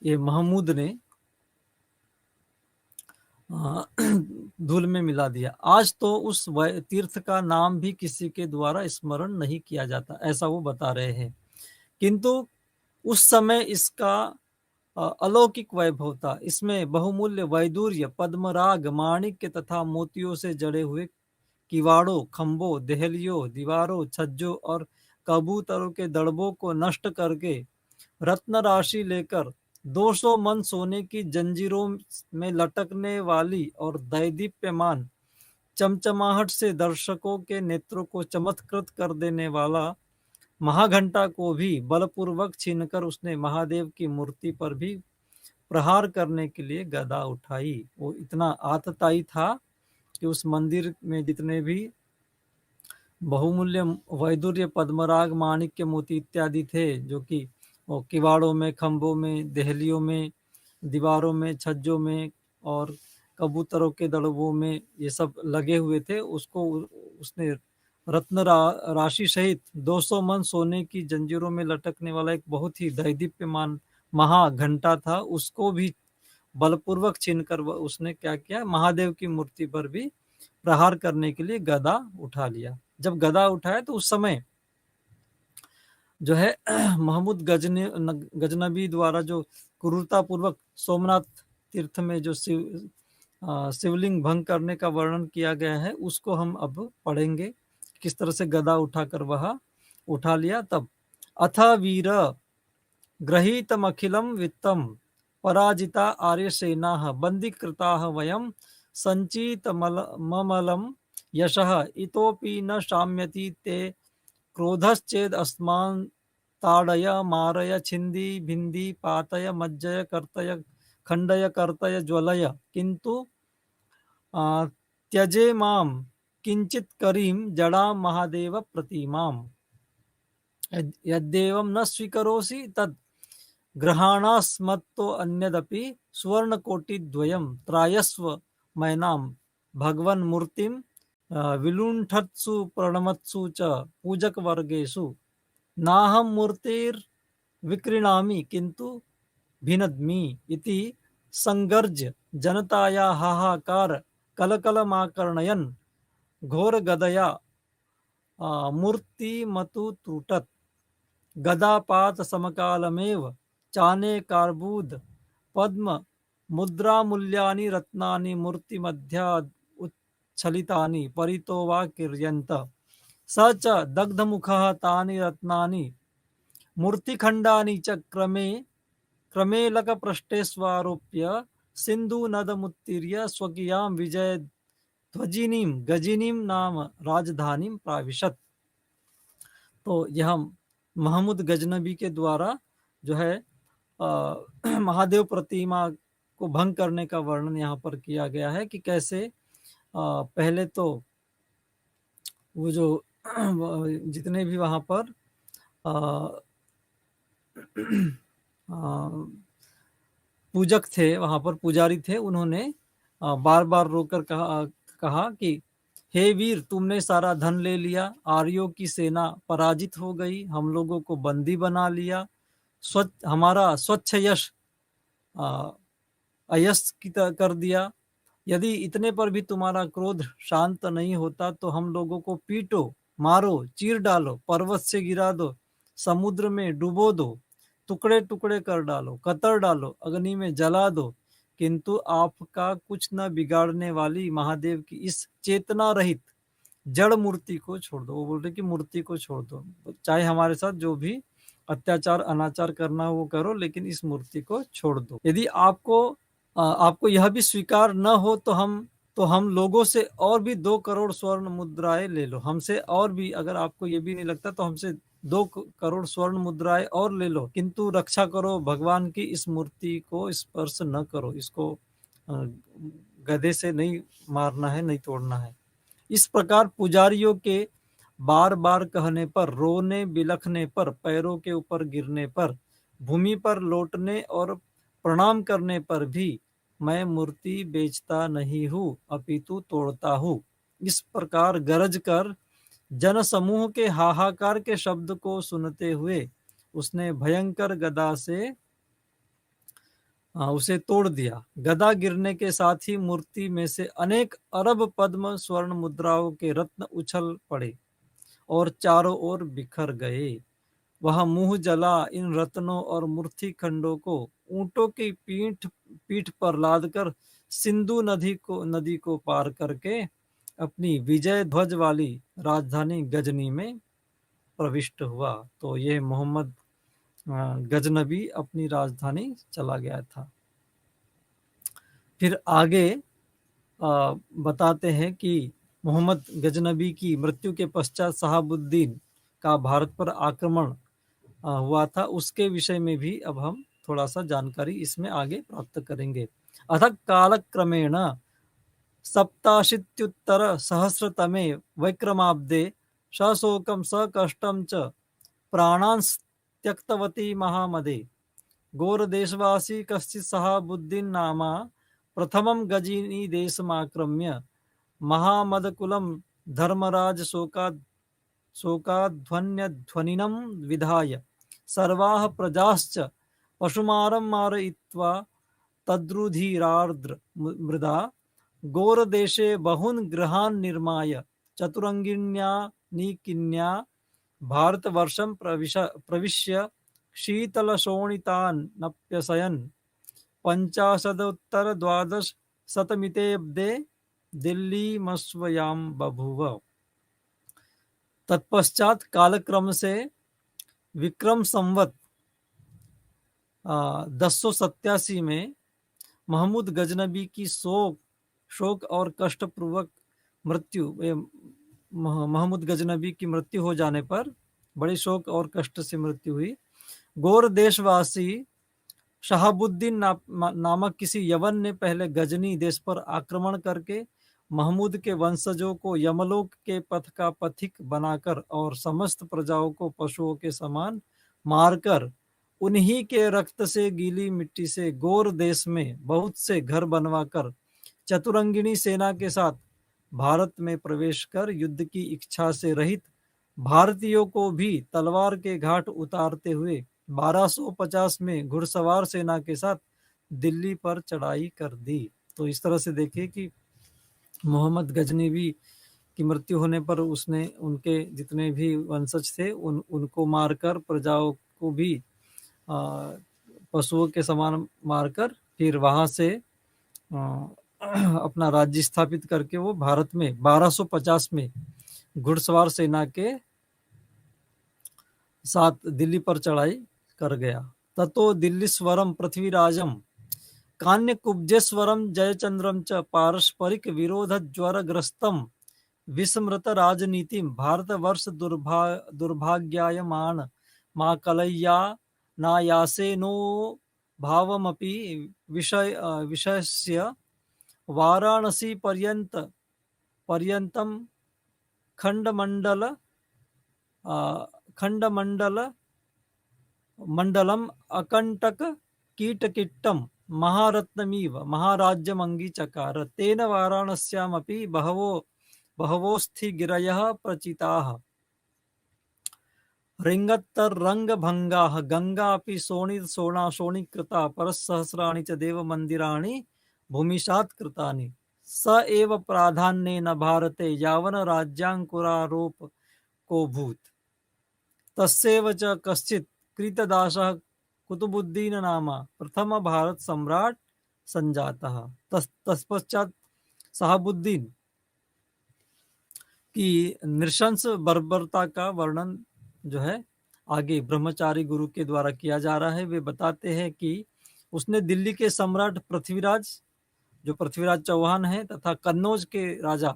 ये महमूद ने धूल में मिला दिया। आज तो उस तीर्थ का नाम भी किसी के द्वारा स्मरण नहीं किया जाता, ऐसा वो बता रहे हैं। किंतु उस समय इसका अलौकिक वैभव था। इसमें बहुमूल्य वैदूर्य, पद्मराग, माणिक्य तथा मोतियों से जड़े हुए किवाड़ों, खंभों, देहलियों, दीवारों, छज्जों और कबूतरों के दड़बों को नष्ट करके रत्न राशि लेकर 200 मन सोने की जंजीरों में लटकने वाली और दैदीप्यमान चमचमाहट से दर्शकों के नेत्रों को चमत्कृत कर देने वाला महाघंटा को भी बलपूर्वक छीनकर उसने महादेव की मूर्ति पर भी प्रहार करने के लिए गदा उठाई। वो इतना आतताई था कि उस मंदिर में जितने भी बहुमूल्य वैदूर्य, पद्मराग, माणिक्य, मोती इत्यादि थे, जो कि वो किवाड़ों में, खंभों में, देहलियों में, दीवारों में, छज्जों में और कबूतरों के दड़बों में ये सब लगे हुए थे, उसको उसने रत्न राशि सहित 200 मन सोने की जंजीरों में लटकने वाला एक बहुत ही दैदीप्यमान महाघंटा था, उसको भी बलपूर्वक छीनकर उसने क्या किया, महादेव की मूर्ति पर भी प्रहार करने के लिए गदा उठा लिया। जब गदा उठाया तो उस समय जो है महमूद गजनबी द्वारा जो क्रूरतापूर्वक सोमनाथ तीर्थ में जो शिवलिंग भंग करने का वर्णन किया गया है, उसको हम अब पढ़ेंगे। किस तरह से गदा उठाकर वह उठा लिया। तब अथ वीर गृहीतमखिलं वित्तं पराजिता आर्यसेनाः बन्दीकृताः वयं सञ्चितमलं यशः इतोऽपि न शाम्यति ते क्रोधश्चेदस्मान् ताडय मारय छिन्दी भिन्दी पातय मज्जय कर्तय खण्डय कर्तय ज्वलय किन्तु त्यजे मां किञ्चित् करीं जडां महादेव प्रतिमाम् यद्देवं न स्वीकरोषि तद् ग्रहाणास्मत्तो अन्यदपि सुवर्णकोटिद्वयं त्रायस्व मैनां भगवन्मूर्तिं विलुण्ठत्सु प्रणमत्सु च पूजकवर्गेषु नाहं मूर्तिर्विक्रीणामि किन्तु भिनद्मि इति संगर्ज्य जनताया हाहाकार कलकलमाकर्णयन् घोरगदया मूर्तिमतुतृटत् गदापात समकालमेव चानेकार्बुद पद्म मुद्रामूल्यानि रत्नानि मूर्तिमध्या उच्छलितानि परितो वा किर्यन्त स च दग्धमुखः तानि रत्नानि मूर्तिखण्डानि च क्रमेलकपृष्ठे स्वारोप्य सिन्धुनदमुत्तीर्य स्वकीयां विजयध्वजिनीं गजिनीं नाम राजधानीं प्राविशत्। तो यह महमूद गजनबी के द्वारा जो है महादेव प्रतिमा को भंग करने का वर्णन यहाँ पर किया गया है कि कैसे पहले तो वो जो जितने भी वहाँ पर पूजक थे, वहाँ पर पुजारी थे, उन्होंने बार बार रोकर कहा कि हे वीर, तुमने सारा धन ले लिया, आर्यों की सेना पराजित हो गई, हम लोगों को बंदी बना लिया, हमारा स्वच्छ यश अयश कर दिया। यदि इतने पर भी तुम्हारा क्रोध शांत नहीं होता तो हम लोगों को पीटो, मारो, चीर डालो, पर्वत से गिरा दो, समुद्र में डुबो दो, टुकड़े टुकड़े कर डालो, कतर डालो, अग्नि में जला दो, किंतु आपका कुछ न बिगाड़ने वाली महादेव की इस चेतना रहित जड़ मूर्ति को छोड़ दो। वो बोल रहे कि मूर्ति को छोड़ दो, चाहे हमारे साथ जो भी अत्याचार अनाचार करना वो करो, लेकिन इस मूर्ति को छोड़ दो। यदि आपको यह भी स्वीकार न हो तो हम लोगों से और भी 2 करोड़ स्वर्ण मुद्राएं ले लो हमसे, और भी अगर आपको ये भी नहीं लगता तो हमसे 2 करोड़ स्वर्ण मुद्राएं और ले लो, किंतु रक्षा करो, भगवान की इस मूर्ति को स्पर्श न करो, इसको गधे से नहीं मारना है, नहीं तोड़ना है। इस प्रकार पुजारियों के बार बार कहने पर, रोने बिलखने पर, पैरों के ऊपर गिरने पर, भूमि पर लौटने और प्रणाम करने पर भी मैं मूर्ति बेचता नहीं हूँ अपितु तोड़ता हूँ। इस प्रकार गरज कर जन समूह के हाहाकार के शब्द को सुनते हुए उसने भयंकर गदा से उसे तोड़ दिया। गदा गिरने के साथ ही मूर्ति में से अनेक अरब पद्म स्वर्ण मुद्राओं के रत्न उछल पड़े और चारों ओर बिखर गए। वह मुंह जला इन रत्नों और मूर्ति खंडों को ऊंटों की पीठ पर लादकर सिंधु नदी को पार करके अपनी विजय ध्वज वाली राजधानी गजनी में प्रविष्ट हुआ। तो ये मोहम्मद गजनबी अपनी राजधानी चला गया था। फिर आगे बताते हैं कि मोहम्मद गजनबी की मृत्यु के पश्चात शहाबुद्दीन का भारत पर आक्रमण हुआ था, उसके विषय में भी अब हम थोड़ा सा जानकारी इसमें आगे प्राप्त करेंगे। अथ कालक्रमेण सप्ताशीत्युत्तर सहस्रतमे वैक्रमाब्दे सशोकं सकष्टं च प्राणान् त्यक्तवती महामदे गौरदेशवासी कश्चित् शहाबुद्दीन नामा प्रथमं गजनी देशमाक्रम्य महामदकुलं धर्मराज शोकाध्वनिनं विधाय सर्वाः प्रजाश्च पशुमारं मारयित्वा तद्रुधिरार्द्र मृदा गौरदेशे बहून् गृहान् निर्माय चतुरंगिण्या निकिन्या भारतवर्षं प्रविश्य शीतलशोणितानप्यशयन् 50-12 दिल्लीमस्वयां बभूव। तत्पश्चात कालक्रम से विक्रम संवत 1087 में महमूद गजनबी की शोक और कष्टपूर्वक मृत्यु महमूद गजनबी की मृत्यु हो जाने पर बड़े शोक और कष्ट से मृत्यु हुई। गोर देशवासी शहाबुद्दीन नामक किसी यवन ने पहले गजनी देश पर आक्रमण करके महमूद के वंशजों को यमलोक के पथ का पथिक बनाकर और समस्त प्रजाओं को पशुओं के समान मारकर उन्हीं के रक्त से गीली मिट्टी से गोर देश में बहुत से घर बनवाकर चतुरंगिणी सेना के साथ भारत में प्रवेश कर युद्ध की इच्छा से रहित भारतीयों को भी तलवार के घाट उतारते हुए 1250 में घुड़सवार सेना के साथ दिल्ली पर चढ़ाई कर दी। तो इस तरह से देखिए कि मोहम्मद गजनवी की मृत्यु होने पर उसने उनके जितने भी वंशज थे उनको मारकर प्रजाओं को भी पशुओं के समान मारकर फिर वहां से अपना राज्य स्थापित करके वो भारत में 1250 में घुड़सवार सेना के साथ दिल्ली पर चढ़ाई कर गया। ततो दिल्लीश्वरम पृथ्वीराजम कान्यकुब्जेश्वरम जयचंद्रम च पारस्परिक विरोध ज्वरग्रस्तम विस्मृत राजनीतिम भारतवर्ष दुर्भाग्यायमान माकलय्या नायासे नो भावमपि विषयस्य वाराणसी पर्यंतम खंडमंडलम अकंटक कीटकीट्टम महारत्नमीव महाराज्यमंगीचकार तेन वाराणस्यामपि बहवोऽस्थिगिरयः प्रचिताः रिंगत्तरंगभंगाः गंगापि शोणीकृता परस्सहस्राणि च देवमन्दिराणि भूमिशात् कृतानि स एव प्राधान्येन भारते यावन राज्याङ्कुरारोप को भूत तस्यैव च कश्चित् कृतदासः कुतुबुद्दीन नामा प्रथम भारत सम्राट संजातः। तत्पश्चात शहाबुद्दीन की नृशंस बर्बरता का वर्णन जो है आगे ब्रह्मचारी गुरु के द्वारा किया जा रहा है। वे बताते हैं कि उसने दिल्ली के सम्राट पृथ्वीराज चौहान है तथा कन्नौज के राजा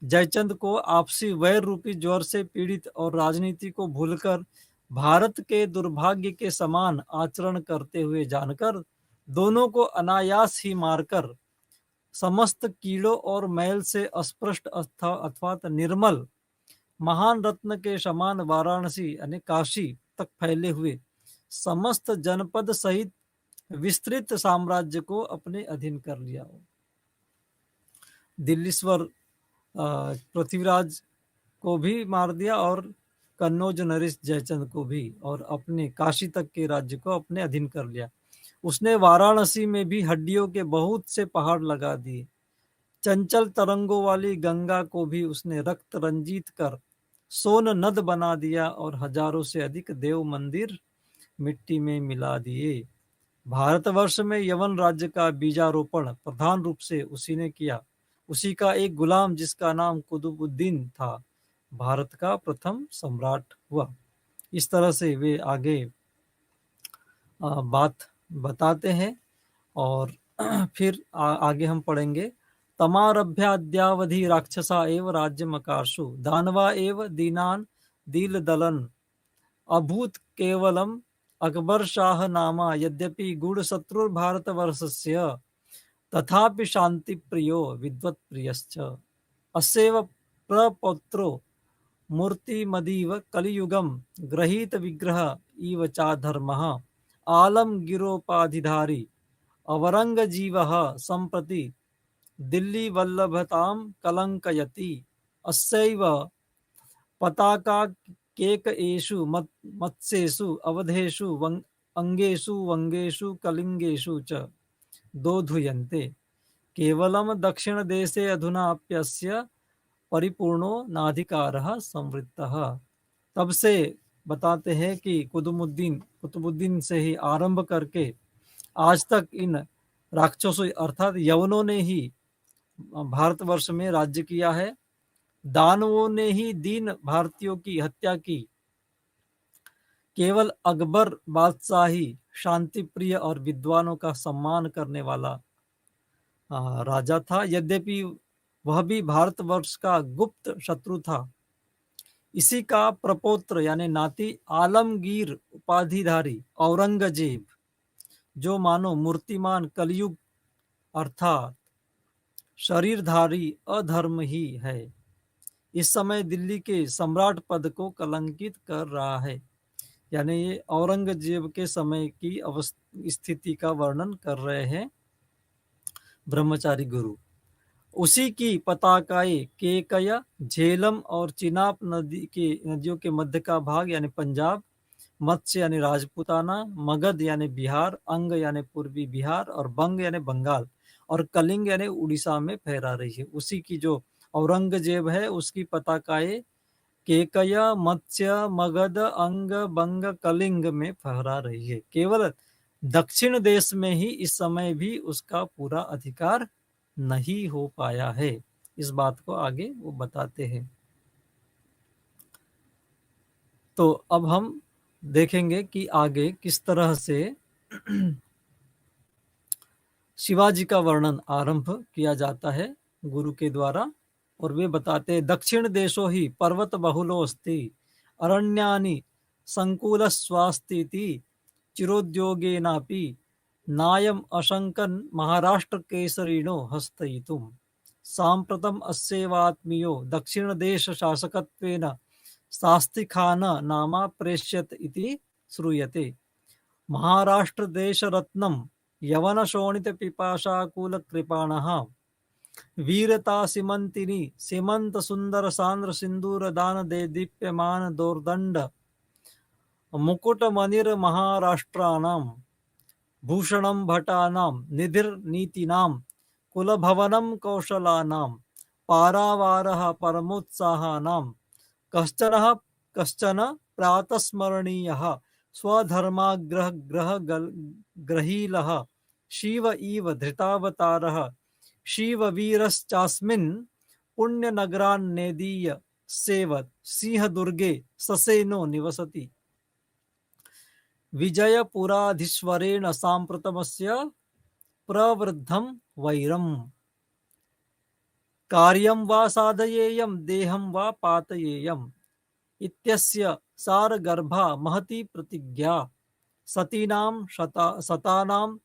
जयचंद को आपसी वैर रूपी ज्वर से पीड़ित और राजनीति को भूलकर भारत के दुर्भाग्य के समान आचरण करते हुए जानकर दोनों को अनायास ही मारकर समस्त कीड़ों और मैल से अस्पृष्ट अथवा निर्मल महान रत्न के समान वाराणसी यानी काशी तक फैले हुए समस्त जनपद सहित विस्तृत साम्राज्य को अपने अधीन कर लिया। दिल्लीश्वर पृथ्वीराज को भी मार दिया और कन्नौज नरेश जयचंद को भी, और अपने काशी तक के राज्य को अपने अधीन कर लिया। उसने वाराणसी में भी हड्डियों के बहुत से पहाड़ लगा दिए। चंचल तरंगों वाली गंगा को भी उसने रक्त रंजित कर सोन नद बना दिया और हजारों से अधिक देव मंदिर मिट्टी में मिला दिए। भारतवर्ष में यवन राज्य का बीजारोपण प्रधान रूप से उसी ने किया। उसी का एक गुलाम जिसका नाम कुतुबुद्दीन था भारत का प्रथम सम्राट हुआ। इस तरह से वे आगे बात बताते हैं। और फिर आगे हम पढ़ेंगे। तमारभ्याद्यावधि राक्षसा एव राज्यमकार्षु दानवा एव दीनान दीलदलन अभूत केवलम अकबर शाह नामा यद्यपि गूढ़शत्रुर्भारतवर्षस्य तथापि शांति प्रियो विद्वत् प्रियश्च अस्यैव प्रपौत्रो मूर्तिमदीव कलियुगम गृहीत विग्रह इव चाधर्मः आलमगिरोपाधिधारी अवरंग जीवः संप्रति दिल्ली वल्लभताम कलंकयति अस्यैव पताका केकएषु मत्स्येषु अवधेषु अंगेषु वंगेषु कलिंगेषु च दोधूयन्ते केवलम दक्षिण देशे अधुनाप्यस्य परिपूर्णो नाधिकारः संवृत्तः। तब से बताते हैं कि कुतुबुद्दीन से ही आरंभ करके आज तक इन राक्षसों अर्थात यवनों ने ही भारतवर्ष में राज्य किया है। दानवों ने ही दीन भारतीयों की हत्या की। केवल अकबर बादशाही शांति प्रिय और विद्वानों का सम्मान करने वाला राजा था। यद्यपि वह भी भारतवर्ष का गुप्त शत्रु था। इसी का प्रपौत्र यानी नाती आलमगीर उपाधिधारी औरंगजेब, जो मानो मूर्तिमान कलयुग अर्थात शरीरधारी अधर्म ही है, इस समय दिल्ली के सम्राट पद को कलंकित कर रहा है। यानी ये औरंगजेब के समय की स्थिति का वर्णन कर रहे हैं ब्रह्मचारी गुरु। उसी की पताकाएं केकय, झेलम और चिनाब नदियों के मध्य का भाग यानी पंजाब, मत्स्य यानी राजपूताना, मगध यानी बिहार, अंग यानी पूर्वी बिहार और बंग यानी बंगाल और कलिंग यानी उड़ीसा में फहरा रही है। उसी की जो औरंगजेब है उसकी पताकाएं केकय, मत्स्य, मगध, अंग, बंग, कलिंग में फहरा रही है। केवल दक्षिण देश में ही इस समय भी उसका पूरा अधिकार नहीं हो पाया है। इस बात को आगे वो बताते हैं। तो अब हम देखेंगे कि आगे किस तरह से शिवाजी का वर्णन आरंभ किया जाता है गुरु के द्वारा। और वे बताते हैं, दक्षिण देशो ही पर्वत बहुलोस्ति अरण्यानि संकुलस्वास्तीति चिरोद्योगेनापि नायम अशंकन महाराष्ट्र केसरिणो हस्तयितुम साम्प्रतम अस्यैवात्मीयो दक्षिण देश शासकत्वेन शास्ति खान नामा प्रेष्यत इति श्रूयते। महाराष्ट्र देश रत्नम यवन शोणित पिपाशाकुल कृपाणः वीरता सीमंतिनी सीमंत सुंदर सांद्र सिंदूर दान दे दीप्यमान दोर्दंड मुकुट मनिर महाराष्ट्राणाम भूषणं भटानां निधिर्नीतीनां कुलभवनं कौशलानां पारावारः परमोत्साहानां कश्चन प्रातस्मरणीयः स्वधर्माग्रहीलः शिव इव धृतावतारः शिववीरश्चास्मिन् पुण्यनगरान्नेदीय सेवत् सिंहदुर्गे ससेनो निवसति। विजयपुराधीश्वरेण साम्प्रतमस्य प्रवृद्धं वैरम् कार्यं वा साधयेयं देहं वा पातयेयम् इत्यस्य सारगर्भा महती प्रतिज्ञा सतीनां शतानां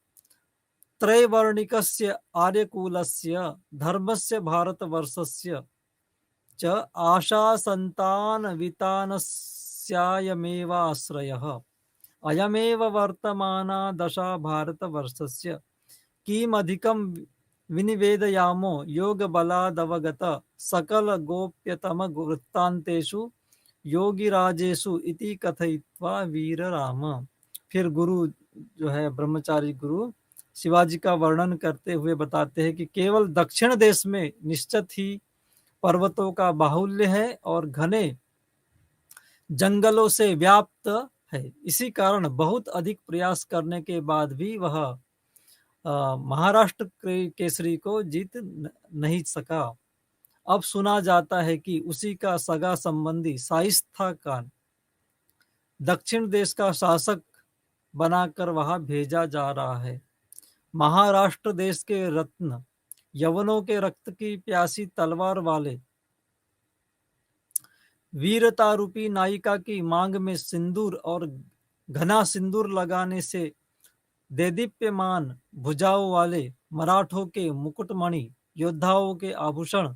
त्रैवर्णिकस्य आर्यकुलस्य धर्मस्य भारतवर्षस्य च आशासन्तानवितानस्यायमेवाश्रयः अयमेव वर्तमाना दशा भारतवर्षस्य किमधिकं विनिवेदयामो योगबलादवगत सकल गोप्यतम वृत्तान्तेषु योगिराजेषु इति कथयित्वा वीर राम। फिर गुरु जो है ब्रह्मचारी गुरु शिवाजी का वर्णन करते हुए बताते हैं कि केवल दक्षिण देश में निश्चित ही पर्वतों का बाहुल्य है और घने जंगलों से व्याप्त है। इसी कारण बहुत अधिक प्रयास करने के बाद भी वह महाराष्ट्र केसरी को जीत नहीं सका। अब सुना जाता है कि उसी का सगा संबंधी शाइस्ता खान दक्षिण देश का शासक बनाकर वहां भेजा जा रहा है। महाराष्ट्र देश के रत्न यवनों के रक्त की प्यासी तलवार वाले वीरता रूपी नायिका की मांग में सिंदूर और घना सिंदूर लगाने से देदीप्यमान भुजाओं वाले मराठों के मुकुटमणि, योद्धाओं के आभूषण,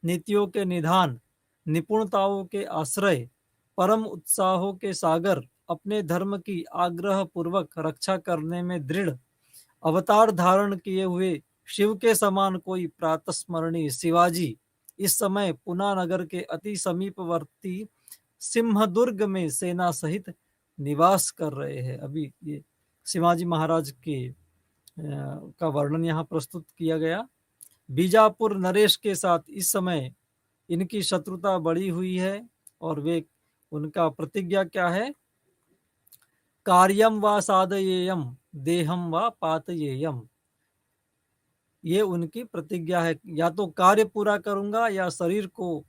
नीतियों के निधान, निपुणताओं के आश्रय, परम उत्साहों के सागर, अपने धर्म की आग्रह पूर्वक रक्षा करने में दृढ़, अवतार धारण किए हुए शिव के समान कोई प्रातस्मरणीय शिवाजी इस समय पुना नगर के अति समीपवर्ती सिंहदुर्ग में सेना सहित निवास कर रहे हैं। अभी ये शिवाजी महाराज के का वर्णन यहाँ प्रस्तुत किया गया। बीजापुर नरेश के साथ इस समय इनकी शत्रुता बढ़ी हुई है और वे उनका प्रतिज्ञा क्या है, कार्यम व साधयेयम देहम व पातयेयम। ये उनकी प्रतिज्ञा है, या तो कार्य पूरा करूंगा या शरीर को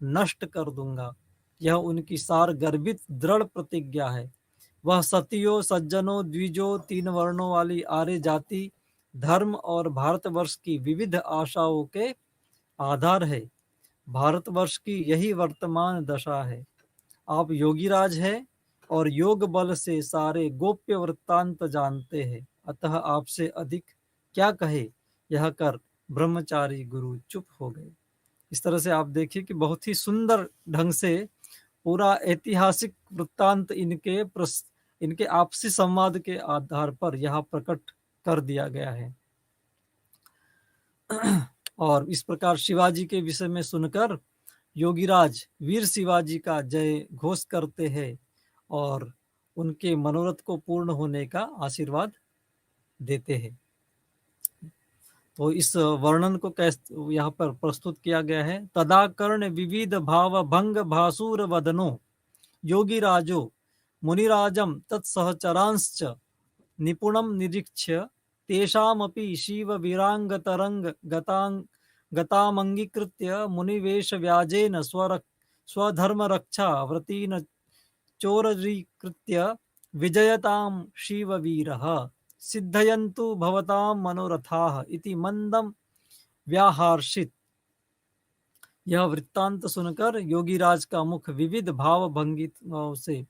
नष्ट कर दूंगा। यह उनकी सार गर्भित दृढ़ प्रतिज्ञा है। वह सतियों, सज्जनों, द्विजों, 3 वर्णों वाली आर्य जाति, धर्म और भारतवर्ष की विविध आशाओं के आधार है। भारतवर्ष की यही वर्तमान दशा है। आप योगीराज हैं और योग बल से सारे गोप्य वृत्तांत जानते हैं, अतः आपसे अधिक क्या कहे। यह कर ब्रह्मचारी गुरु चुप हो गए। इस तरह से आप देखिए कि बहुत ही सुंदर ढंग से पूरा ऐतिहासिक वृत्तांत इनके आपसी संवाद के आधार पर यहाँ प्रकट कर दिया गया है। और इस प्रकार शिवाजी के विषय में सुनकर योगीराज वीर शिवाजी का जय घोष करते हैं और उनके मनोरथ को पूर्ण होने का आशीर्वाद देते हैं। तो इस वर्णन को कैसे यहाँ पर प्रस्तुत किया गया है। तदाकर्ण विविध भाव भंग भासुर वदनो योगीराजो मुनिराजम तत्सहचरांश्च निपुणं निरीक्ष्य तेषामपि शिव वीरांगतरंग गतामंगीकृत्य मुनिवेश व्याजेन स्वधर्म रक्षा व्रतीन चोरीकृत्य विजयतां शिववीरः सिद्धयन्तु भवतां मनोरथाः इति मंदम व्याहर्षित। यह वृत्तांत सुनकर योगीराज का मुख विविध भाव भंगितों से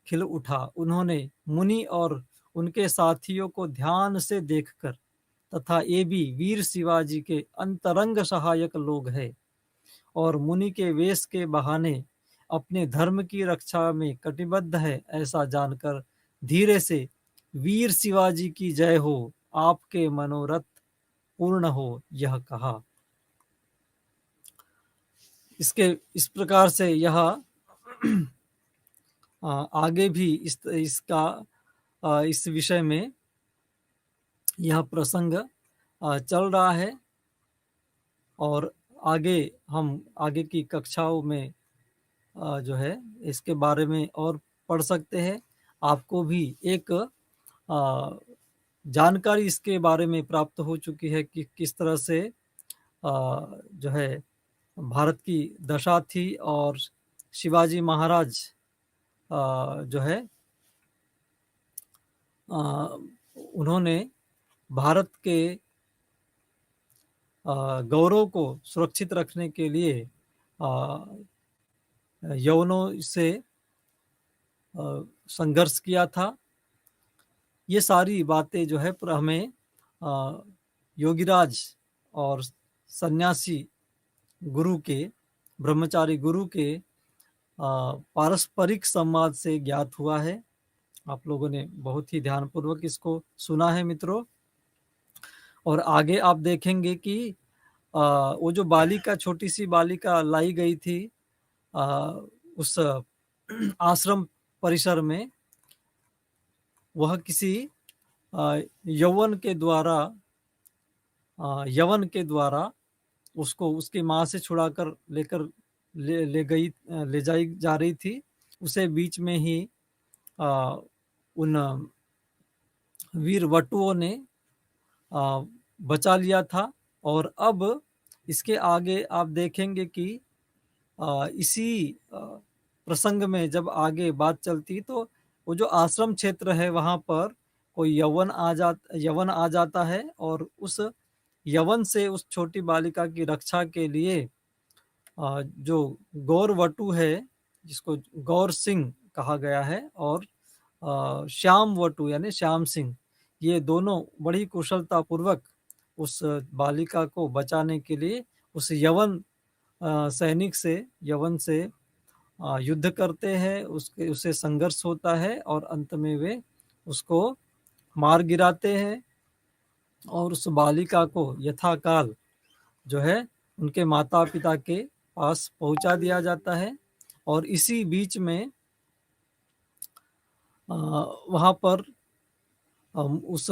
खिल उठा। उन्होंने मुनि और उनके साथियों को ध्यान से देखकर तथा ये भी वीर शिवाजी के अंतरंग सहायक लोग हैं और मुनि के वेश के बहाने अपने धर्म की रक्षा में कटिबद्ध है, ऐसा जानकर धीरे से वीर शिवाजी की जय हो, आपके मनोरथ पूर्ण हो, यह कहा। इस प्रकार से यह आगे भी इस विषय में यह प्रसंग चल रहा है और हम आगे की कक्षाओं में जो है इसके बारे में और पढ़ सकते हैं। आपको भी एक जानकारी इसके बारे में प्राप्त हो चुकी है कि किस तरह से जो है भारत की दशा थी और शिवाजी महाराज जो है उन्होंने भारत के गौरव को सुरक्षित रखने के लिए यवनों से संघर्ष किया था। ये सारी बातें जो है हमें योगीराज और सन्यासी गुरु के, ब्रह्मचारी गुरु के पारस्परिक संवाद से ज्ञात हुआ है। आप लोगों ने बहुत ही ध्यानपूर्वक इसको सुना है मित्रों। और आगे आप देखेंगे कि वो जो बालिका, छोटी सी बालिका लाई गई थी उस आश्रम परिसर में, वह किसी यवन के द्वारा उसको उसकी माँ से छुड़ाकर ले जाई जा रही थी। उसे बीच में ही उन वीर वटुओं ने बचा लिया था। और अब इसके आगे आप देखेंगे कि इसी प्रसंग में जब आगे बात चलती तो वो जो आश्रम क्षेत्र है वहां पर कोई यवन आ जाता है और उस यवन से उस छोटी बालिका की रक्षा के लिए जो गौर वटु है, जिसको गौर सिंह कहा गया है, और श्याम वटु यानी श्याम सिंह, ये दोनों बड़ी कुशलता पूर्वक उस बालिका को बचाने के लिए उस यवन से युद्ध करते हैं। उससे संघर्ष होता है और अंत में वे उसको मार गिराते हैं और उस बालिका को यथाकाल जो है उनके माता पिता के पास पहुंचा दिया जाता है। और इसी बीच में वहां पर उस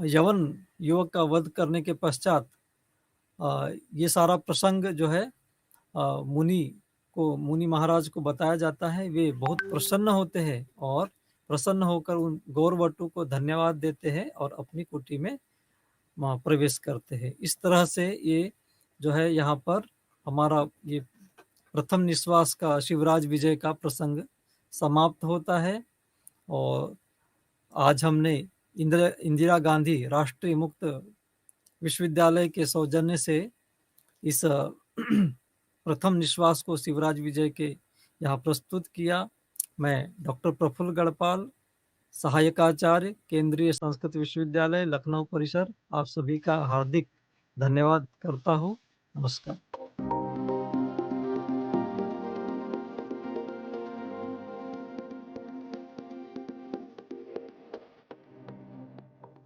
यवन युवक का वध करने के पश्चात ये सारा प्रसंग जो है मुनि महाराज को बताया जाता है। वे बहुत प्रसन्न होते हैं और प्रसन्न होकर उन गौरवटु को धन्यवाद देते हैं और अपनी कुटी में प्रवेश करते हैं। इस तरह से ये जो है यहाँ पर हमारा ये प्रथम निश्वास का शिवराज विजय का प्रसंग समाप्त होता है। और आज हमने इंदिरा गांधी राष्ट्रीय मुक्त विश्वविद्यालय के सौजन्य से इस प्रथम निश्वास को शिवराज विजय के यहाँ प्रस्तुत किया। मैं डॉक्टर प्रफुल्ल गढ़पाल, सहायकाचार्य, केंद्रीय संस्कृत विश्वविद्यालय लखनऊ परिसर, आप सभी का हार्दिक धन्यवाद करता हूँ। नमस्कार।